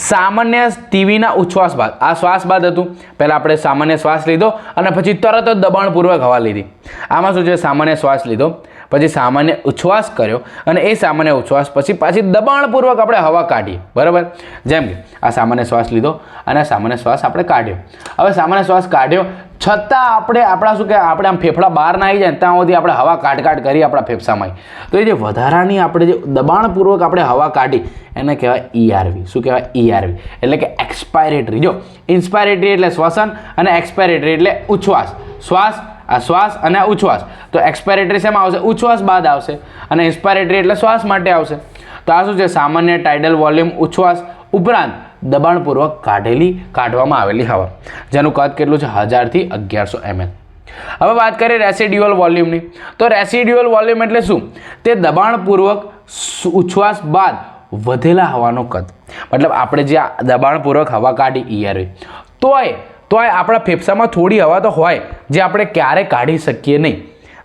સામાન્ય ટીવીના ઉચ્છ્વાસ બાદ, આ શ્વાસ બાદ હતું, પહેલાં આપણે સામાન્ય શ્વાસ લીધો અને પછી તરત જ દબાણપૂર્વક હવા લીધી. આમાં શું છે? સામાન્ય શ્વાસ લીધો પછી સામાન્ય ઉચ્છ્વાસ કર્યો અને એ સામાન્ય ઉચ્છ્વાસ પછી પાછી દબાણપૂર્વક આપણે હવા કાઢીએ, બરાબર. જેમ કે આ સામાન્ય શ્વાસ લીધો અને સામાન્ય શ્વાસ આપણે કાઢ્યો. હવે સામાન્ય શ્વાસ કાઢ્યો છતાં આપણા શું કે આપણે આમ ફેફડા બહાર ના આવી જાય ને ત્યાં સુધી આપણે હવા કાઢ કરી આપણા ફેફસામાં. તો એ જે વધારાની આપણે જે દબાણપૂર્વક આપણે હવા કાઢી એને કહેવાય ERV. શું કહેવાય? ERV એટલે કે એક્સપાયરેટરી. જો ઇન્સ્પાયરેટરી એટલે શ્વસન અને એક્સપાયરેટરી એટલે ઉચ્છ્વાસ. શ્વાસ અને ઉચ્છ્વાસ. તો એક્સપાયરેટરી શેમાં આવશે? ઉચ્છ્વાસ બાદ આવશે અને ઇન્સ્પાયરેટરી એટલે શ્વાસ માટે આવશે. તો આ શું છે? સામાન્ય ટાઇડલ વોલ્યુમ ઉચ્છ્વાસ ઉપરાંત દબાણપૂર્વક કાઢવામાં આવેલી હવા, જેનું કદ કેટલું છે? 1000 થી 1100 ml. હવે વાત કરીએ રેસિડ્યુઅલ વોલ્યુમની. તો રેસિડ્યુઅલ વોલ્યુમ એટલે શું? તે દબાણપૂર્વક ઉચ્છ્વાસ બાદ વધેલા હવાનો કદ. મતલબ આપણે જે દબાણપૂર્વક હવા કાઢી ERV, તોય આપણા ફેફસામાં થોડી હવા તો હોય જે આપણે ક્યારે કાઢી શકીએ નહીં,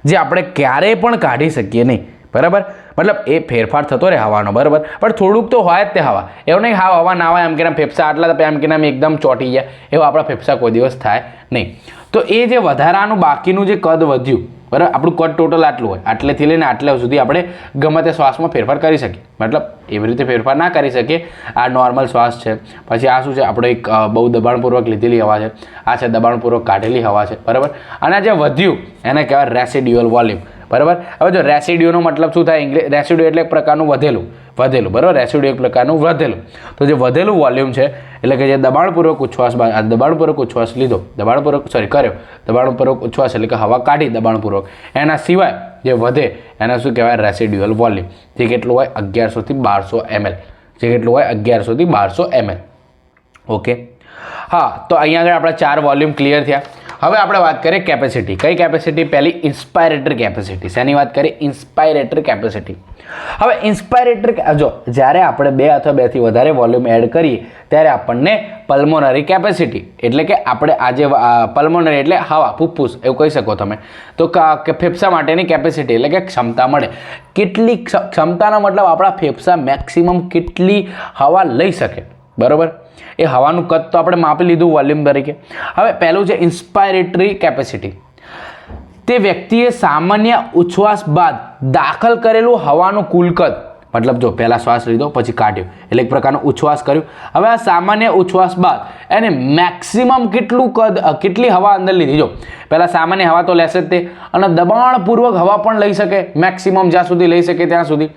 જે આપણે ક્યારેય પણ કાઢી શકીએ નહીં, બરાબર. મતલબ એ ફેરફાર થતો રહે હવાનો, બરાબર, પણ થોડુંક તો હોય જ તે હવા. એવું નહીં હવા ના હોય એમ કે ફેફસા આટલા એમ કે એકદમ ચોંટી ગયા, એવું આપણા ફેફસા કોઈ દિવસ થાય નહીં. તો એ જે વધારાનું બાકીનું જે કદ વધ્યું, બરાબર, આપણું કદ ટોટલ આટલું હોય, આટલેથી લઈને આટલા સુધી આપણે ગમે તે શ્વાસમાં ફેરફાર કરી શકીએ. મતલબ એવી રીતે ફેરફાર ના કરી શકીએ. આ નોર્મલ શ્વાસ છે, પછી આ શું છે? આપણે એક બહુ દબાણપૂર્વક લીધેલી હવા છે, આ છે દબાણપૂર્વક કાઢેલી હવા છે, બરાબર. અને જે વધ્યું એને કહેવાય રેસિડ્યુઅલ વોલ્યુમ, બરાબર. હવે જો રેસિડ્યુનો મતલબ શું થાય? રેસિડ્યુ એટલે એક પ્રકારનું વધેલું, બરાબર. રેસિડ્યુ એક પ્રકારનું વધેલું. તો જે વધેલું વોલ્યુમ છે એટલે કે જે દબાણપૂર્વક ઉચ્છ્વાસ દબાણપૂર્વક ઉચ્છ્વાસ લીધો, દબાણપૂર્વક ઉચ્છ્વાસ એટલે કે હવા કાઢી દબાણપૂર્વક, એના સિવાય જે વધે એને શું કહેવાય? રેસિડ્યુઅલ વોલ્યુમ, જે કેટલું હોય? 1100 થી 1200 ml. જે કેટલું હોય? 1100 થી 1200 ml. ઓકે. હા, તો અહીંયા આગળ આપણા 4 વોલ્યુમ ક્લિયર થયા. હવે આપણે વાત કરીએ કેપેસિટી. કઈ કેપેસિટી? પહેલી ઇન્સ્પાયરેટરી કેપેસિટી. શેની વાત કરીએ? ઇન્સ્પાયરેટરી કેપેસિટી. હવે ઇન્સ્પાયરેટરી, જો જ્યારે આપણે 2 અથવા 2 થી વધારે વોલ્યુમ એડ કરીએ ત્યારે આપણને પલ્મોનરી કેપેસિટી એટલે કે આપણે આજે પલ્મોનરી એટલે હવા, ફૂફૂસ એવું કહી શકો તમે. તો ફેફસા માટેની કેપેસિટી એટલે કે ક્ષમતા મળે. કેટલી ક્ષમતાનો મતલબ આપણા ફેફસા મેક્સિમમ કેટલી હવા લઈ શકે, બરાબર. એ હવાનું કદ તો આપણે માપી લીધું વોલ્યુમ તરીકે. હવે પહેલું છે ઇન્સ્પાયરેટરી કેપેસિટી. તે વ્યક્તિએ સામાન્ય ઉચ્છ્વાસ બાદ દાખલ કરેલું હવાનું કુલ કદ, મતલબ જો પહેલા શ્વાસ લીધો પછી કાઢ્યો એટલે એક પ્રકારનો ઉચ્છ્વાસ કર્યો. હવે આ સામાન્ય ઉચ્છ્વાસ બાદ એને મેક્સિમમ કેટલી હવા અંદર લીધી. જો પહેલાં સામાન્ય હવા તો લેશે જ તે, અને દબાણપૂર્વક હવા પણ લઈ શકે મેક્સિમમ જ્યાં સુધી લઈ શકે ત્યાં સુધી.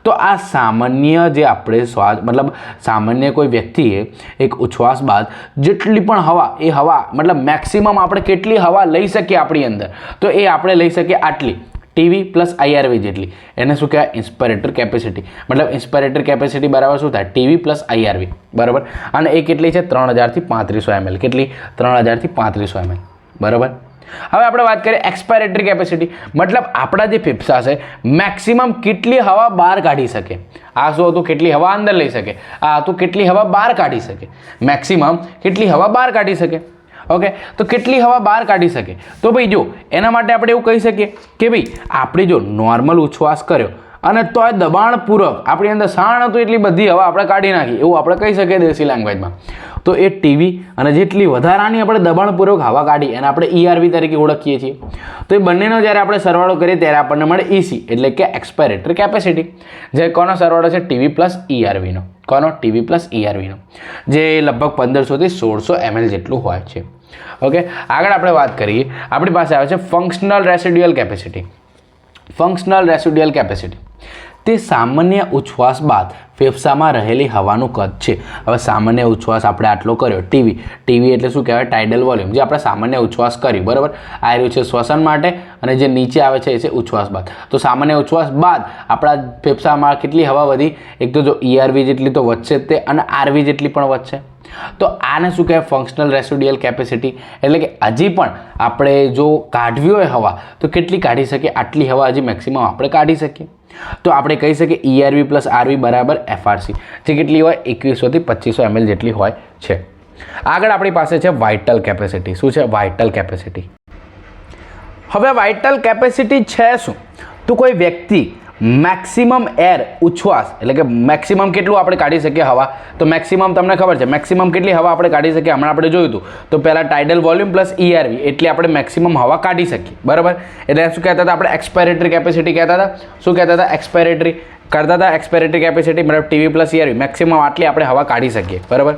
તો આ સામાન્ય જે આપણે શ્વાસ મતલબ સામાન્ય કોઈ વ્યક્તિએ એક ઉચ્છ્વાસ બાદ જેટલી પણ હવા એ હવા મતલબ મેક્સિમમ આપણે કેટલી હવા લઈ શકીએ આપણી અંદર, તો એ આપણે લઈ શકીએ આટલી ટીવી પ્લસ આઈઆરવી જેટલી. એને શું કહેવાય? ઇન્સ્પાયરેટર કેપેસિટી. મતલબ ઇન્સ્પાયરેટર કેપેસિટી બરાબર શું થાય? ટીવી પ્લસ આઈઆરવી બરાબર. અને એ કેટલી છે? 3000 થી 3500 ml. કેટલી? 3000 થી 3500 ml બરાબર. હવે આપણે વાત કરીએ એક્સપાયરેટરી કેપેસિટી. મતલબ આપણા જે ફેફસા છે મેક્સિમમ કેટલી હવા બહાર કાઢી શકે. આ શું હતું? કેટલી હવા અંદર લઈ શકે. આ હતું કેટલી હવા બહાર કાઢી શકે. મેક્સિમમ કેટલી હવા બહાર કાઢી શકે. ઓકે, તો કેટલી હવા બહાર કાઢી શકે? તો ભાઈ જો એના માટે આપણે એવું કહી શકીએ કે ભાઈ આપણે જો નોર્મલ ઉચ્છ્વાસ કર્યો અને તોય દબાણપૂર્વક આપણી અંદર શાણ હતું એટલી બધી હવા આપણે કાઢી નાખી, એવું આપણે કહી શકીએ દેશી લેંગ્વેજમાં. તો એ ટીવી અને જેટલી વધારાની આપણે દબાણપૂર્વક હવા કાઢી એને આપણે ઈઆરવી તરીકે ઓળખીએ છીએ. તો એ બંનેનો જ્યારે આપણે સરવાળો કરીએ ત્યારે આપણને મળે ઈસી એટલે કે એક્સપાયરેટરી કેપેસિટી. જે કોનો સરવાળો છે? ટીવી પ્લસ ઈઆરવીનો. કોનો? ટીવી પ્લસ ઈઆરવીનો, જે લગભગ 1500 થી 1600 ml જેટલું હોય છે. ઓકે, આગળ આપણે વાત કરીએ. આપણી પાસે આવે છે functional residual capacity. Functional residual capacity તે સામાન્ય ઉચ્છ્વાસ બાદ ફેફસામાં રહેલી હવાનું કદ છે. હવે સામાન્ય ઉચ્છ્વાસ આપણે આટલો કર્યો ટીવી એટલે શું કહેવાય? Tidal volume. જે આપણે સામાન્ય ઉચ્છ્વાસ કર્યું બરાબર, આ રહ્યું છે શ્વસન માટે અને જે નીચે આવે છે એ છે ઉચ્છ્વાસ બાદ. તો સામાન્ય ઉચ્છ્વાસ બાદ આપણા ફેફસામાં કેટલી હવા વધી? એક તો જો ઈઆરવી જેટલી તો વધશે જ તે, અને આરવી જેટલી પણ વધશે. તો આને શું કહેવાય? Functional residual capacity. એટલે કે હજી પણ આપણે જો કાઢવી હોય હવા તો કેટલી કાઢી શકીએ? આટલી હવા હજી મેક્સિમમ આપણે કાઢી શકીએ. તો આપણે કહી શકીએ ઈઆરવી પ્લસ આરવી બરાબર એફઆરસી, જે કેટલી હોય? 2100 થી 2500 ml જેટલી હોય છે. આગળ આપણી પાસે છે વાઇટલ કેપેસિટી. શું છે? Vital capacity. હવે વાઇટલ કેપેસિટી છે શું? તો કોઈ વ્યક્તિ મેક્સિમમ એર ઉચ્છ્વાસ એટલે કે મેક્સિમમ કેટલું આપણે કાઢી શકીએ હવા. તો મેક્સિમમ તમને ખબર છે મેક્સિમમ કેટલી હવા આપણે કાઢી શકીએ? હમણાં આપણે જોયું હતું. તો પહેલાં ટાઇડલ વોલ્યુમ પ્લસ ઈઆરવી એટલે આપણે મેક્સિમમ હવા કાઢી શકીએ બરાબર. એટલે શું કહેતા હતા આપણે? એક્સપાયરેટરી કેપેસિટી કહેતા હતા. શું કહેતા હતા? એક્સપાયરેટરી કરતા હતા. એક્સપાયરેટરી કેપેસિટી મતલબ ટીવી પ્લસ ઈઆરવી મેક્સિમમ આટલી આપણે હવા કાઢી શકીએ બરાબર.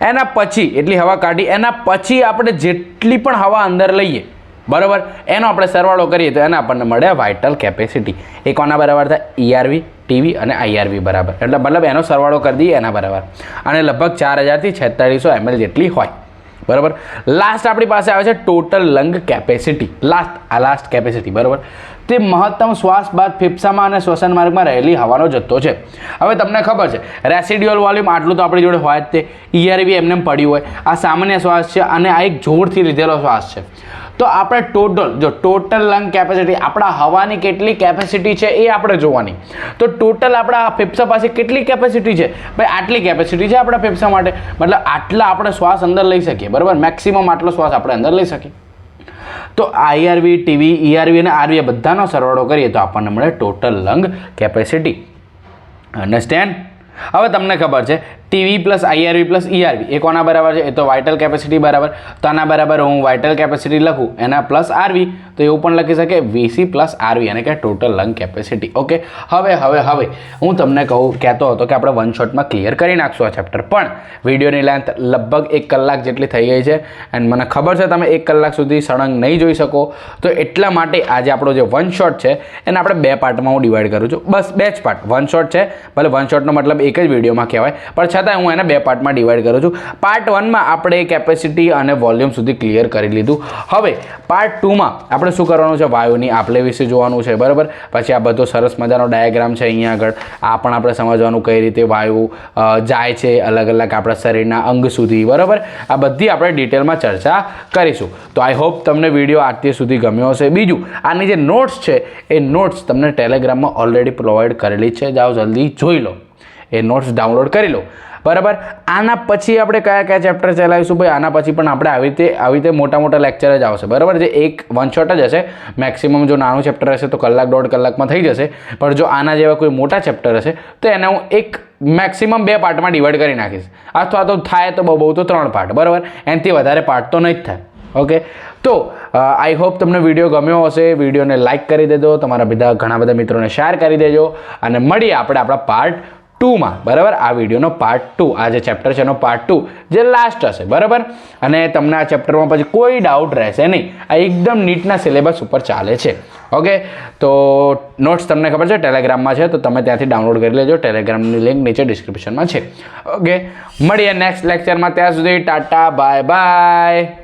એના પછી એટલી હવા કાઢી, એના પછી આપણે જેટલી પણ હવા અંદર લઈએ બરાબર, એનો આપણે સરવાળો કરીએ તો એને આપણને મળે વાઇટલ કેપેસિટી. એ કોના બરાબર થાય? ઈઆરવી, ટીવી અને આઈઆરવી બરાબર. એટલે મતલબ એનો સરવાળો કરી દઈએ એના બરાબર. અને લગભગ 4000 થી 4600 ml જેટલી હોય બરાબર. લાસ્ટ આપણી પાસે આવે છે total lung capacity. Last capacity બરાબર. તે મહત્તમ શ્વાસ બાદ ફેફસામાં અને શ્વસન માર્ગમાં રહેલી હવાનો જથ્થો છે. હવે તમને ખબર છે રેસિડ્યુઅલ વોલ્યુમ આટલું તો આપણી જોડે હોય જ તે. ઈઆરવી એમને પડ્યું હોય. આ સામાન્ય શ્વાસ છે અને આ એક જોરથી લીધેલો શ્વાસ છે. તો આપણે ટોટલ લંગ કેપેસિટી આપણા હવાની કેટલી કેપેસિટી છે એ આપણે જોવાની. તો ટોટલ આપણા ફેફસા પાસે કેટલી કેપેસિટી છે? ભાઈ આટલી કેપેસિટી છે આપણા ફેફસા માટે. મતલબ આટલા આપણે શ્વાસ અંદર લઈ શકીએ બરાબર. મેક્સિમમ આટલો શ્વાસ આપણે અંદર લઈ શકીએ. તો આઈઆરવી, ટીવી, ઈઆરવી અને આરવી બધાનો સરવાળો કરીએ તો આપણને મળે ટોટલ લંગ કેપેસિટી. અન્ડરસ્ટેન્ડ? હવે તમને ખબર છે ટીવી પ્લસ આઈઆરવી પ્લસ ઈઆરવી એ કોના બરાબર છે? એ તો વાઇટલ કેપેસિટી બરાબર. તો આના બરાબર હું વાઇટલ કેપેસિટી લખું એના પ્લસ આરવી, તો એવું પણ લખી શકે વીસી પ્લસ આરવી અને કે ટોટલ લંગ કેપેસિટી. ઓકે, હવે હું તમને કહેતો હતો કે આપણે વન શોટમાં ક્લિયર કરી નાખશું આ ચેપ્ટર, પણ વિડીયોની લેન્થ લગભગ 1 કલાક જેટલી થઈ ગઈ છે એન્ડ મને ખબર છે તમે 1 કલાક સુધી સળંગ નહીં જોઈ શકો. તો એટલા માટે આજે આપણો જે વન શોટ છે એને આપણે 2 પાર્ટમાં હું ડિવાઈડ કરું છું. બસ 2 જ પાર્ટ. વન શોટ છે, ભલે વન શોટનો મતલબ એક જ વિડીયોમાં કહેવાય, પણ છતાં હું એને 2 પાર્ટમાં ડિવાઈડ કરું છું. પાર્ટ 1માં આપણે કેપેસિટી અને વોલ્યુમ સુધી ક્લિયર કરી લીધું. હવે પાર્ટ 2માં આપણે શું કરવાનું છે? વાયુની આપલે વિશે જોવાનું છે બરાબર. પછી આ બધો સરસ મજાનો ડાયાગ્રામ છે અહીંયા આગળ. આ પણ આપણે સમજવાનું કઈ રીતે વાયુ જાય છે અલગ અલગ આપણા શરીરના અંગ સુધી બરાબર. આ બધી આપણે ડિટેલમાં ચર્ચા કરીશું. તો આઈ હોપ તમને વિડીયો આટલી સુધી ગમ્યો હશે. બીજું આની જે નોટ્સ છે એ નોટ્સ તમને ટેલિગ્રામમાં ઓલરેડી પ્રોવાઈડ કરેલી છે. જાઓ જલ્દી જોઈ લો, એ નોટ્સ ડાઉનલોડ કરી લો બરાબર. આના પછી આપણે કયા ચેપ્ટર ચલાવીશું? ભાઈ આના પછી પણ આપણે આવી રીતે મોટા લેક્ચર જ આવશે બરાબર. જે એક વન શોટ જ હશે. મેક્સિમમ જો નાનું ચેપ્ટર હશે તો 1-1.5 કલાકમાં થઈ જશે. પણ જો આના જેવા કોઈ મોટા ચેપ્ટર હશે તો એને હું એક મેક્સિમમ 2 પાર્ટમાં ડિવાઈડ કરી નાખીશ, અથવા તો થાય તો બહુ તો 3 પાર્ટ, બરાબર. એનાથી વધારે પાર્ટ તો નહીં જ થાય. ઓકે, તો આઈ હોપ તમને વિડીયો ગમ્યો હશે. વિડીયોને લાઇક કરી દેજો, તમારા ઘણા બધા મિત્રોને શેર કરી દેજો, અને મળીએ આપણે આપણા પાર્ટ 2માં, બરાબર. આ વિડીયોનો પાર્ટ 2, આ જે ચેપ્ટર છે એનો પાર્ટ 2 જે લાસ્ટ હશે, બરાબર. અને તમને આ ચેપ્ટરમાં પછી કોઈ ડાઉટ રહેશે નહીં. આ એકદમ નીટના સિલેબસ ઉપર ચાલે છે. ઓકે, તો નોટ્સ તમને ખબર છે ટેલિગ્રામમાં છે, તો તમે ત્યાંથી ડાઉનલોડ કરી લેજો. ટેલિગ્રામની લિંક નીચે ડિસ્ક્રિપ્શનમાં છે. ઓકે, મળીએ નેક્સ્ટ લેક્ચરમાં. ત્યાં સુધી ટાટા, બાય બાય.